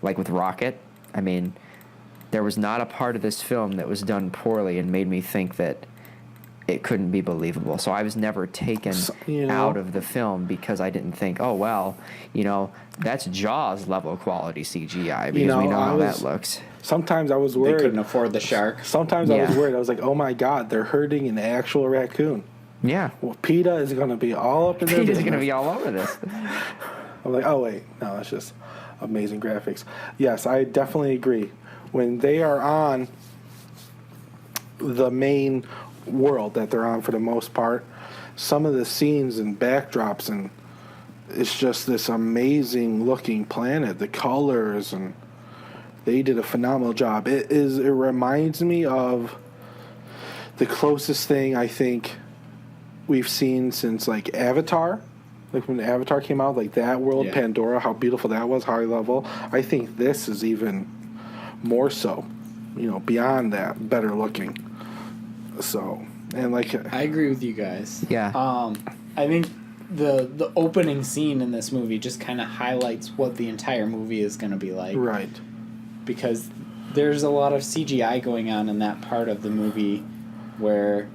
Like with Rocket, I mean, there was not a part of this film that was done poorly and made me think that it couldn't be believable. So I was never taken out of the film because I didn't think, oh, well, that's Jaws level quality CGI because we know how that looks. Sometimes I was They worried. couldn't afford the shark. Sometimes I was worried. I was like, oh my God, they're hurting an actual raccoon. Yeah. Well, PETA is going to be all up in their He's business. going to be all over this. I'm like, oh wait, no, it's just amazing graphics. Yes, I definitely agree. When they are on the main world that they're on for the most part, some of the scenes and backdrops, and it's just this amazing looking planet, the colors, and they did a phenomenal job. It reminds me of the closest thing I think we've seen since like Avatar. Like when Avatar came out, like that world, Yeah. Pandora, how beautiful that was, high level. I think this is even more so, beyond that, better looking. So, and like... I agree with you guys. Yeah. I think the opening scene in this movie just kind of highlights what the entire movie is going to be like. Right. Because there's a lot of CGI going on in that part of the movie where...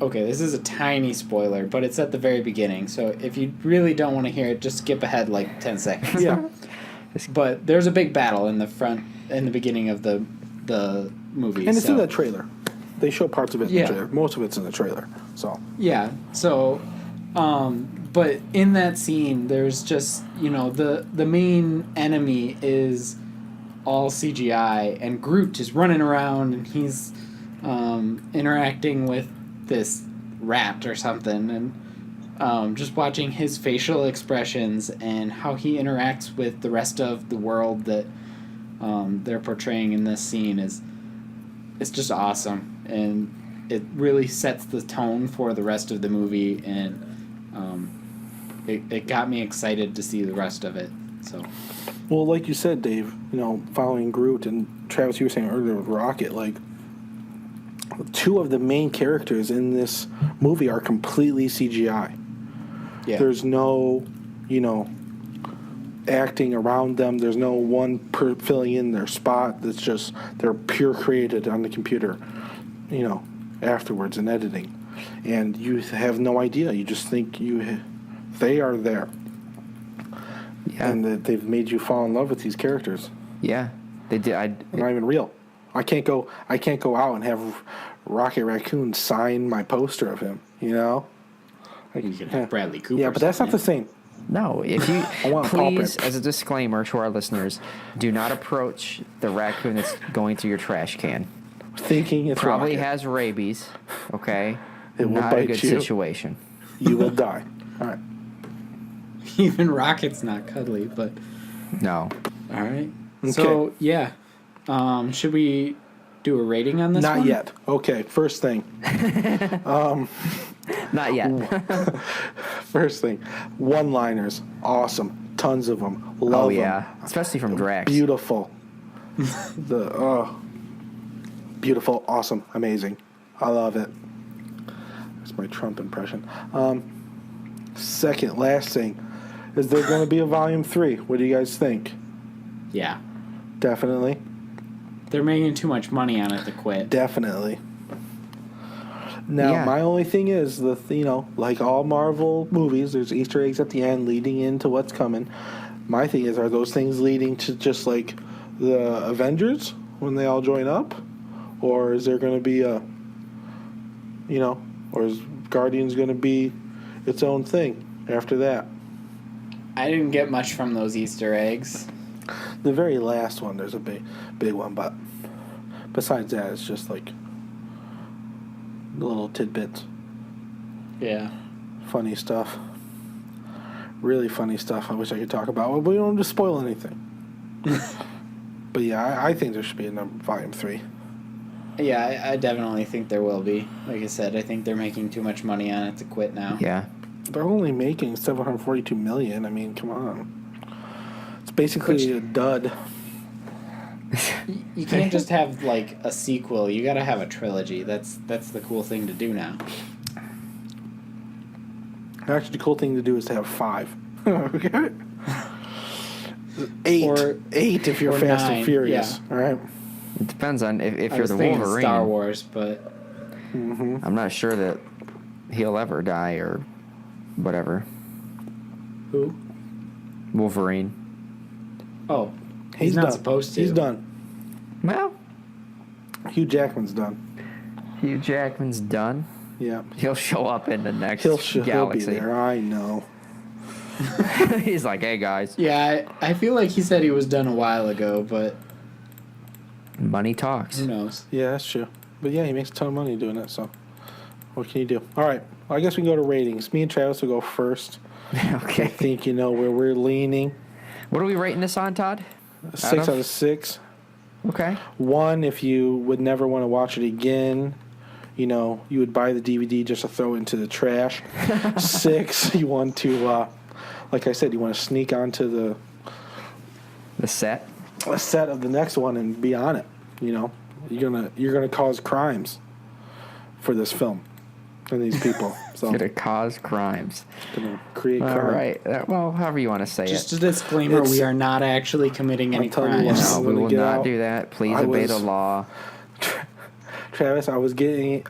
Okay, this is a tiny spoiler, but it's at the very beginning. So if you really don't want to hear it, just skip ahead like 10 seconds. Yeah. But there's a big battle in the beginning of the movie. And it's in the trailer. They show parts of it in Yeah. the trailer. Most of it's in the trailer. So Yeah. So, but in that scene, there's just the main enemy is all CGI, and Groot is running around and he's interacting with this rat or something, and just watching his facial expressions and how he interacts with the rest of the world that they're portraying in this scene it's just awesome, and it really sets the tone for the rest of the movie, and it got me excited to see the rest of it. So, well, like you said, Dave, following Groot, and Travis, you were saying earlier with Rocket, like, two of the main characters in this movie are completely CGI. yeah. There's no, acting around them. There's no one filling in their spot. It's just they're pure created on the computer, afterwards in editing. And you have no idea. You just think they are there. Yeah. And that they've made you fall in love with these characters. Yeah. They did. They're not even real. I can't go out and have Rocket Raccoon sign my poster of him, You can have Bradley Cooper. Yeah, but that's not the same. No, if you I want please, Paw Print. as a disclaimer to our listeners, do not approach the raccoon that's going through your trash can. Thinking it's Probably Rocket. has rabies. Okay, It will not a bite good you. situation. You will die. All right. Even Rocket's not cuddly, but No. all right. Okay. So yeah, do do a rating on this one? Not yet. Okay, first thing. Not yet. First thing. One-liners. Awesome. Tons of them. Love Oh, yeah. them. Especially from Drax. Beautiful. Beautiful, awesome, amazing. I love it. That's my Trump impression. Second, last thing. Is there going to be a volume 3? What do you guys think? Yeah. Definitely. They're making too much money on it to quit. Definitely. Now, Yeah. my only thing is, like all Marvel movies, there's Easter eggs at the end leading into what's coming. My thing is, are those things leading to just like the Avengers when they all join up? Or is there going to be or is Guardians going to be its own thing after that? I didn't get much from those Easter eggs. The very last one, there's a big one, but besides that, it's just like little tidbits. Yeah. Funny stuff. Really funny stuff I wish I could talk about, but we don't want to spoil anything. But yeah, I think there should be a volume 3. Yeah, I definitely think there will be. Like I said, I think they're making too much money on it to quit now. Yeah. They're only making $742 million. I mean, come on. It's basically a dud. You can't just have like a sequel. You got to have a trilogy. That's the cool thing to do now. Actually, the cool thing to do is to have 5. Okay? 8 if you're or Fast 9, and Furious. yeah. All right. It depends on if I you're was the thinking Wolverine. Star Wars, but I'm not sure that he'll ever die or whatever. who? Wolverine. Oh, he's not done. supposed to. He's done. Well, Hugh Jackman's done. Hugh Jackman's done. Yeah. He'll show up in the next He'll be galaxy. there. I know. He's like, hey, guys. Yeah, I feel like he said he was done a while ago, but Money talks. who knows? Yeah, that's true. But yeah, he makes a ton of money doing it, so what can you do? All right. Well, I guess we can go to ratings. Me and Travis will go first. I Okay. think you know where we're leaning. What are we rating this on, Todd? 6 out of 6. Okay. 1, if you would never want to watch it again, you would buy the DVD just to throw into the trash. 6, you want to, like I said, you want to sneak onto The set. a set of the next one and be on it. You're gonna cause crimes for this film and these people. So Gonna cause crimes. gonna create All crime. right. Well, however you want to say Just it. a disclaimer: It's- we are not actually committing any I'll tell you crimes. what. No, I'm we gonna will get not out. do that. Please I obey was- the law. Travis, I was getting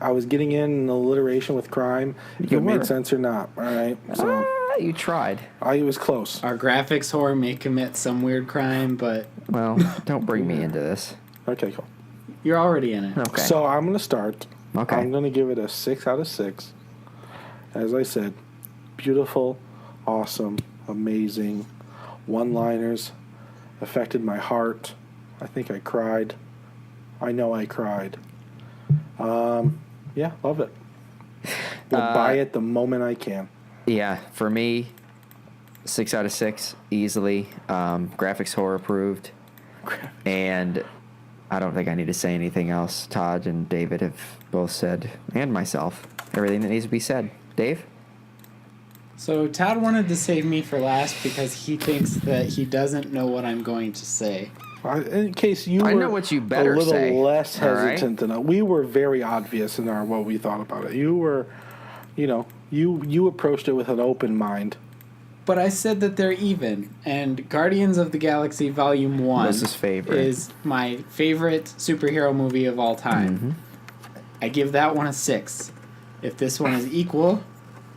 in alliteration with crime. If You it made were. sense or not. All right. So You tried. I was close. Our graphics whore may commit some weird crime, but Well, don't bring me into this. Okay, cool. you're already in it. Okay. So I'm gonna start. Okay. I'm gonna give it a 6 out of 6. As I said, beautiful, awesome, amazing. One-liners affected my heart. I think I cried. I know I cried. Yeah, love it. Will buy it the moment I can. Yeah, for me, 6 out of 6, easily. Graphics horror approved. And I don't think I need to say anything else. Todd and David have both said, and myself, everything that needs to be said. Dave? So Todd wanted to save me for last because he thinks that he doesn't know what I'm going to say. In case you I were know what you better a little say, less all right? hesitant than us. We were very obvious in what we thought about it. You were, you approached it with an open mind. But I said that they're even, and Guardians of the Galaxy Volume 1 Was his favorite. is my favorite superhero movie of all time. Mm-hmm. I give that one a 6. If this one is equal,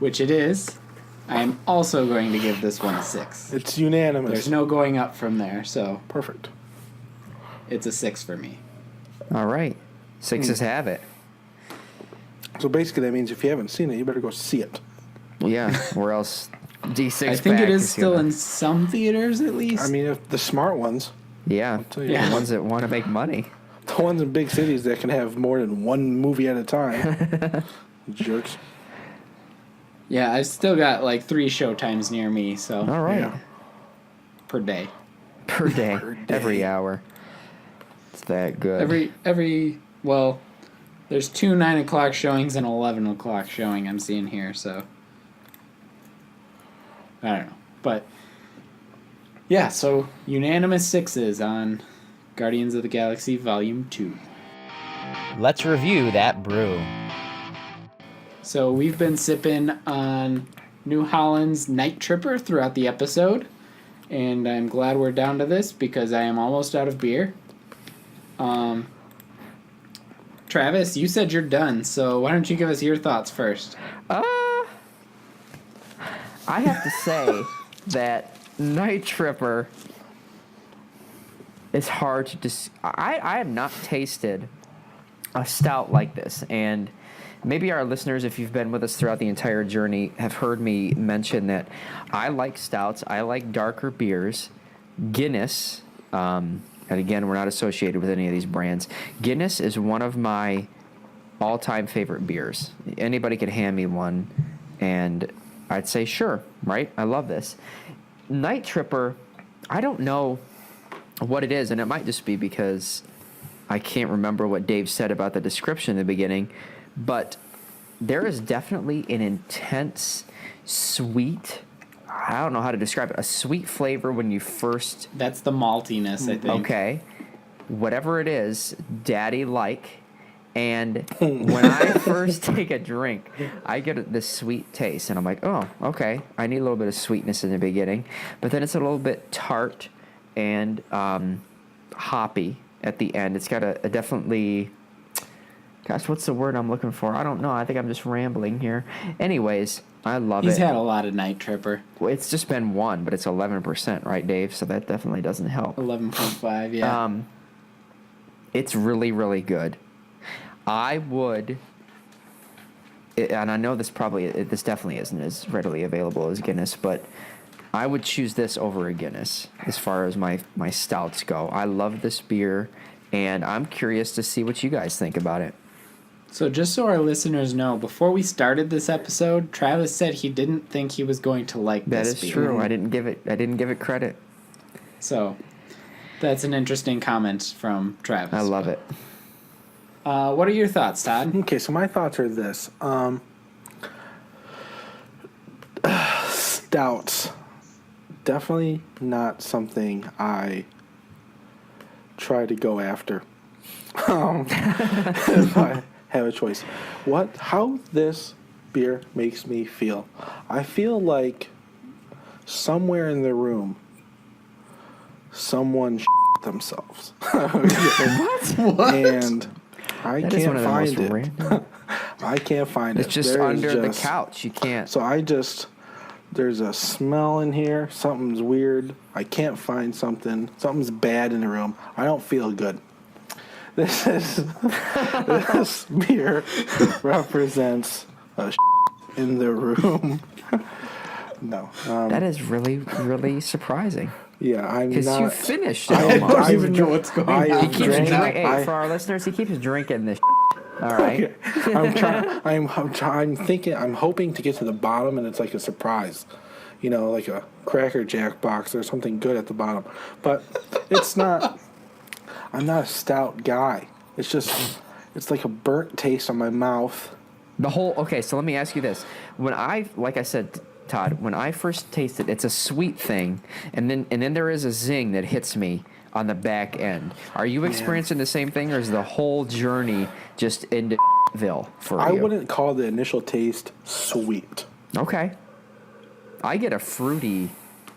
which it is, I am also going to give this one a 6. It's unanimous. There's no going up from there, so Perfect. it's a 6 for me. All right. 6s have it. So basically, that means if you haven't seen it, you better go see it. Yeah, or else D6 I think pack it is still gonna- in some theaters at least. I mean, if the smart ones, Yeah, tell you Yeah. the ones that want to make money. the ones in big cities that can have more than one movie at a time. Jerks. yeah, I've still got like 3 showtimes near me, so All right. Yeah. per day. Per day. Per day. Every hour. It's that good. Every Well, there's 2 9 o'clock showings and 11 o'clock showing I'm seeing here, so I don't know. But yeah, so unanimous 6s on Guardians of the Galaxy Volume 2. Let's review that brew. So we've been sipping on New Holland's Night Tripper throughout the episode, and I'm glad we're down to this because I am almost out of beer. Travis, you said you're done, so why don't you give us your thoughts first? I have to say that Night Tripper is hard to I have not tasted a stout like this, and maybe our listeners, if you've been with us throughout the entire journey, have heard me mention that I like stouts, I like darker beers. Guinness, and again, we're not associated with any of these brands. Guinness is one of my all-time favorite beers. Anybody could hand me one, and I'd say, sure, right? I love this. Night Tripper, I don't know what it is, and it might just be because I can't remember what Dave said about the description in the beginning, but there is definitely an intense, sweet, I don't know how to describe it, a sweet flavor when you first... That's the maltiness, I think. Okay. Whatever it is, daddy-like. And when I first take a drink, I get this sweet taste, and I'm like, oh, okay. I need a little bit of sweetness in the beginning. But then it's a little bit tart and hoppy at the end. It's got a definitely... Gosh, what's the word I'm looking for? I don't know. I think I'm just rambling here. Anyways, I love it. He's had a lot of Night Tripper. Well, it's just been one, but it's 11%, right, Dave? So that definitely doesn't help. 11.5, yeah. It's really, really good. I would, and I know this definitely isn't as readily available as Guinness, but I would choose this over a Guinness as far as my stouts go. I love this beer, and I'm curious to see what you guys think about it. So just so our listeners know, before we started this episode, Travis said he didn't think he was going to like this beer. That is true. I didn't give it credit. So that's an interesting comment from Travis. I love it. What are your thoughts, Todd? Okay, so my thoughts are this. Stouts. Definitely not something I try to go after. If I have a choice. How this beer makes me feel. I feel like somewhere in the room, someone themselves. What? And I That can't find it. random. I can't find it. It's just under the couch. You can't. So there's a smell in here. Something's weird. I can't find something. Something's bad in the room. I don't feel good. This beer represents a in the room. No. That is really, really surprising. Yeah, I'm not. Because you finished it I almost. don't even know what's going on. He keeps right now. drinking. Hey, for our listeners, he keeps drinking this. All right. I'm thinking. I'm hoping to get to the bottom, and it's like a surprise. You know, like a Cracker Jack box or something good at the bottom. But it's not. I'm not a stout guy. It's like a burnt taste on my mouth. Okay, so let me ask you this. Like I said, Todd, when I first tasted it, it's a sweet thing, and then there is a zing that hits me on the back end. Are you experiencing the same thing, or is the whole journey just into Ville for you? I wouldn't call the initial taste sweet. Okay. I get a fruity.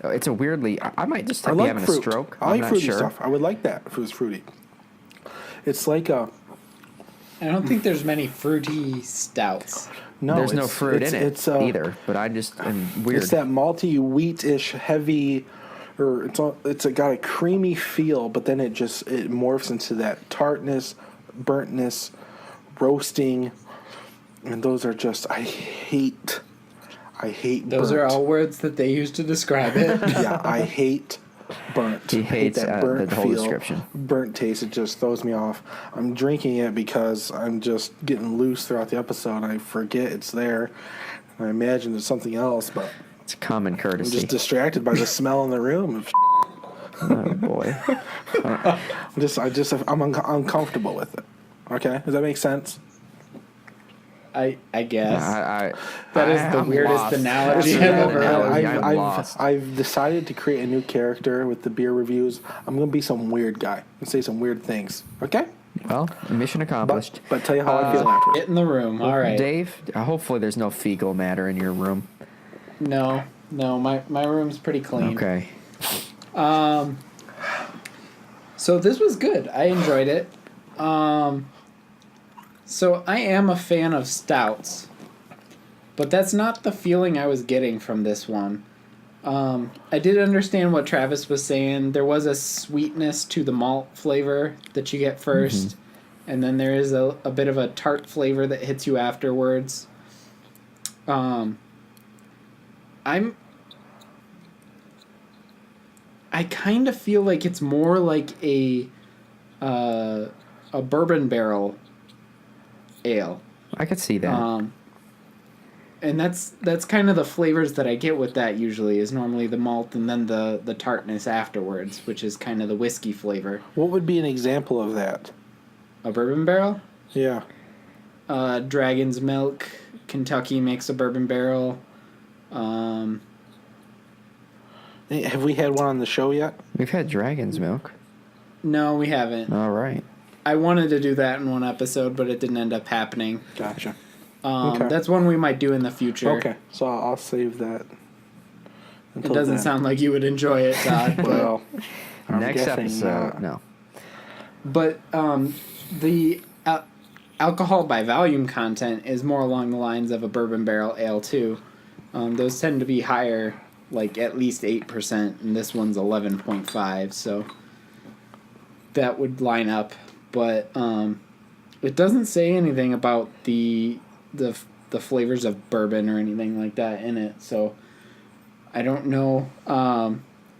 It's a weirdly. I might just be like having fruit. a stroke. I like I'm not fruity sure. stuff. I would like that if it was fruity. It's like a. I don't think there's many fruity stouts. No, There's no fruit in it either, but I just am weird. It's that malty, wheat-ish, heavy, or it's got a creamy feel, but then it morphs into that tartness, burntness, roasting, and those are just I hate. Those burnt. are all words that they use to describe it. Yeah, I hate burnt. He I hate hates that burnt the whole feel, description. burnt taste. It just throws me off. I'm drinking it because I'm just getting loose throughout the episode. I forget it's there. I imagine there's something else, but It's common I'm courtesy. just distracted by the smell in the room. Oh boy. I'm uncomfortable with it. Okay, does that make sense? I guess. I, That is the I'm weirdest lost. analogy After that I've ever heard. analogy, I'm lost. I've decided to create a new character with the beer reviews. I'm going to be some weird guy and say some weird things. Okay? Well, mission accomplished. But tell you how I feel afterwards. Get in the room. All right. Dave, hopefully there's no fecal matter in your room. No, my room's pretty clean. Okay. So this was good. I enjoyed it. So I am a fan of stouts, but that's not the feeling I was getting from this one. I did understand what Travis was saying. There was a sweetness to the malt flavor that you get first, and then there is a bit of a tart flavor that hits you afterwards. I kind of feel like it's more like a bourbon barrel ale. I could see that. And that's kind of the flavors that I get with that usually is normally the malt and then the tartness afterwards, which is kind of the whiskey flavor. What would be an example of that? A bourbon barrel? Yeah. Dragon's Milk, Kentucky makes a bourbon barrel. Have we had one on the show yet? We've had Dragon's Milk. No, we haven't. All right. I wanted to do that in one episode, but it didn't end up happening. Gotcha. Okay. That's one we might do in the future. Okay, so I'll save that. It doesn't sound like you would enjoy it, Todd. Well, I'm Next guessing episode. not. No. But the alcohol by volume content is more along the lines of a bourbon barrel ale, too. Those tend to be higher, like at least 8%, and this one's 11.5, so that would line up. But it doesn't say anything about the flavors of bourbon or anything like that in it, so I don't know.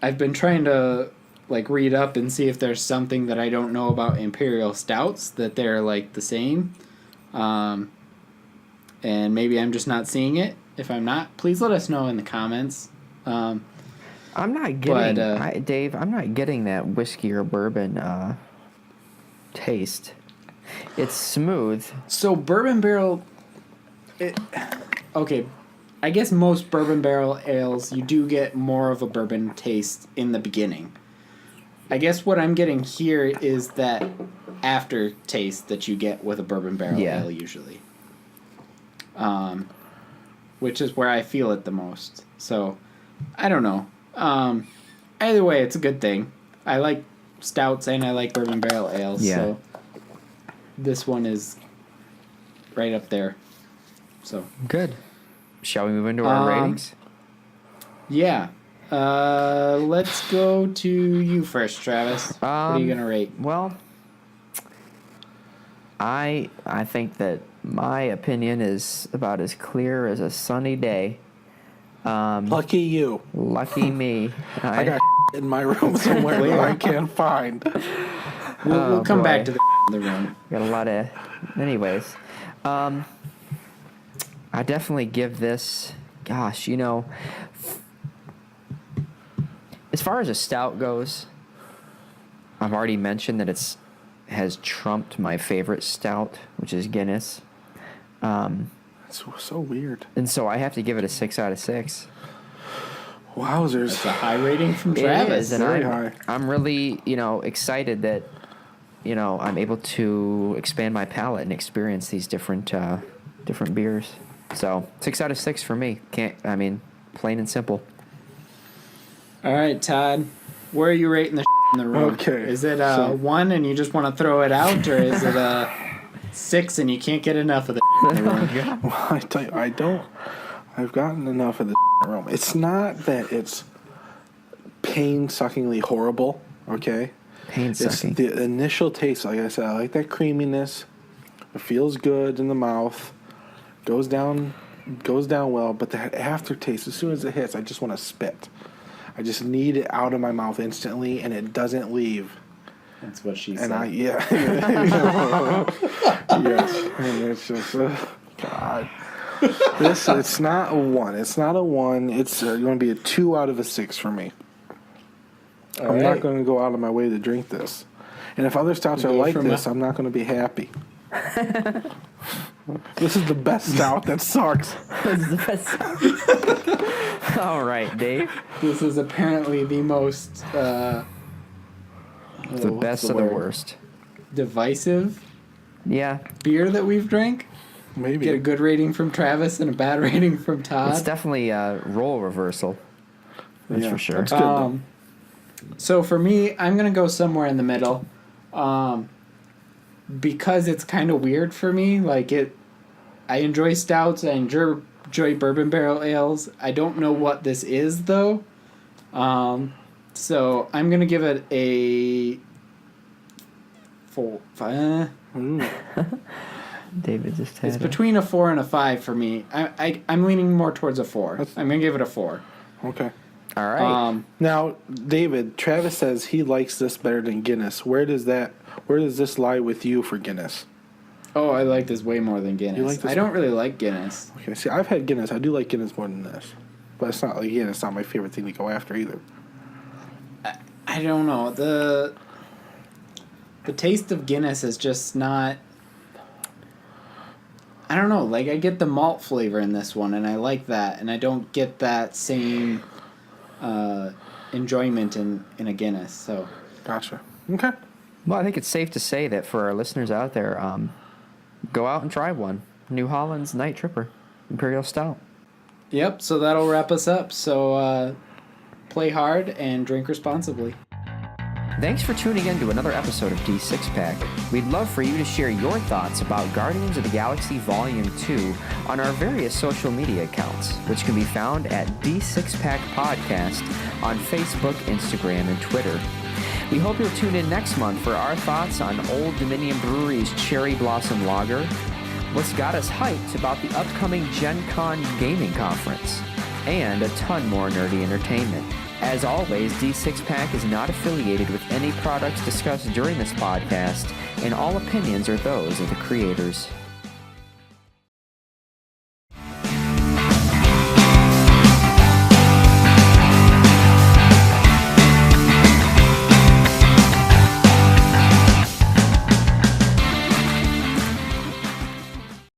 I've been trying to read up and see if there's something that I don't know about imperial stouts that they're like the same, and maybe I'm just not seeing it. If I'm not, please let us know in the comments. I'm not getting, Dave, I'm not getting that whiskey or bourbon taste. It's smooth. So bourbon barrel, okay, I guess most bourbon barrel ales, you do get more of a bourbon taste in the beginning. I guess what I'm getting here is that aftertaste that you get with a bourbon barrel ale usually. Which is where I feel it the most. So, I don't know. Either way, it's a good thing. I like stouts and I like bourbon barrel ales. Yeah. So, this one is right up there. So Good. Shall we move into our ratings? yeah. Let's go to you first, Travis. What are you gonna rate? Well, I think that my opinion is about as clear as a sunny day. Lucky you. Lucky me. I got in my room somewhere that I can't find. We'll come boy. back to the room. Got a lot of... Anyways. I definitely give this... Gosh, as far as a stout goes, I've already mentioned that it's has trumped my favorite stout, which is Guinness. It's so weird. And so I have to give it a 6 out of 6. Wowzers. That's a high rating from It Travis. is, and Very high. I'm really, excited that, I'm able to expand my palate and experience these different beers. So 6 out of 6 for me. Plain and simple. All right, Todd. Where are you rating the in the room? Okay, Is it so- 1 and you just want to throw it out, or is it a 6 and you can't get enough of the in the room? Well, I tell you, I've gotten enough of the room. It's not that it's pain-suckingly horrible, okay? It's Pain-sucking. the initial taste. Like I said, I like that creaminess. It feels good in the mouth. Goes down well, but that aftertaste, as soon as it hits, I just want to spit. I just need it out of my mouth instantly, and it doesn't leave. That's what she And said. yes, and it's just God. It's not a 1. It's not a 1. It's going to be a 2 out of a 6 for me. I'm not going to go out of my way to drink this. And if other stouts are Go like from this, I'm not going to be happy. This is the best stout that sucks. This is the best. All right, Dave. This is apparently the most The best of the worst. divisive Yeah, beer that we've drank. Maybe. Get a good rating from Travis and a bad rating from Todd. it's definitely a role reversal. That's Yeah, for sure. that's good, though. So for me, I'm gonna go somewhere in the middle, because it's kind of weird for me. Like I enjoy stouts. I enjoy bourbon barrel ales. I don't know what this is though. So I'm gonna give it a 4. David just had It's between a 4 and a 5 for me. I'm leaning more towards a 4. I'm gonna give it a 4. Okay. All right. Now, David, Travis says he likes this better than Guinness. Where does this lie with you for Guinness? Oh, I like this way more than Guinness. You like this I don't one? really like Guinness. Okay, see, I've had Guinness. I do like Guinness more than this. But it's not, again, it's not my favorite thing to go after either. I don't know. The taste of Guinness is just not... I don't know. Like, I get the malt flavor in this one, and I like that. And I don't get that same enjoyment in a Guinness. So Gotcha. Okay. Well, I think it's safe to say that for our listeners out there, go out and try one. New Holland's Night Tripper Imperial Stout. Yep, so that'll wrap us up. So play hard and drink responsibly. Thanks for tuning in to another episode of D6 Pack. We'd love for you to share your thoughts about Guardians of the Galaxy Volume 2 on our various social media accounts, which can be found at D6 Pack Podcast on Facebook, Instagram, and Twitter. We hope you'll tune in next month for our thoughts on Old Dominion Brewery's Cherry Blossom Lager, what's got us hyped about the upcoming Gen Con gaming conference, and a ton more nerdy entertainment. As always, D6 Pack is not affiliated with any products discussed during this podcast, and all opinions are those of the creators.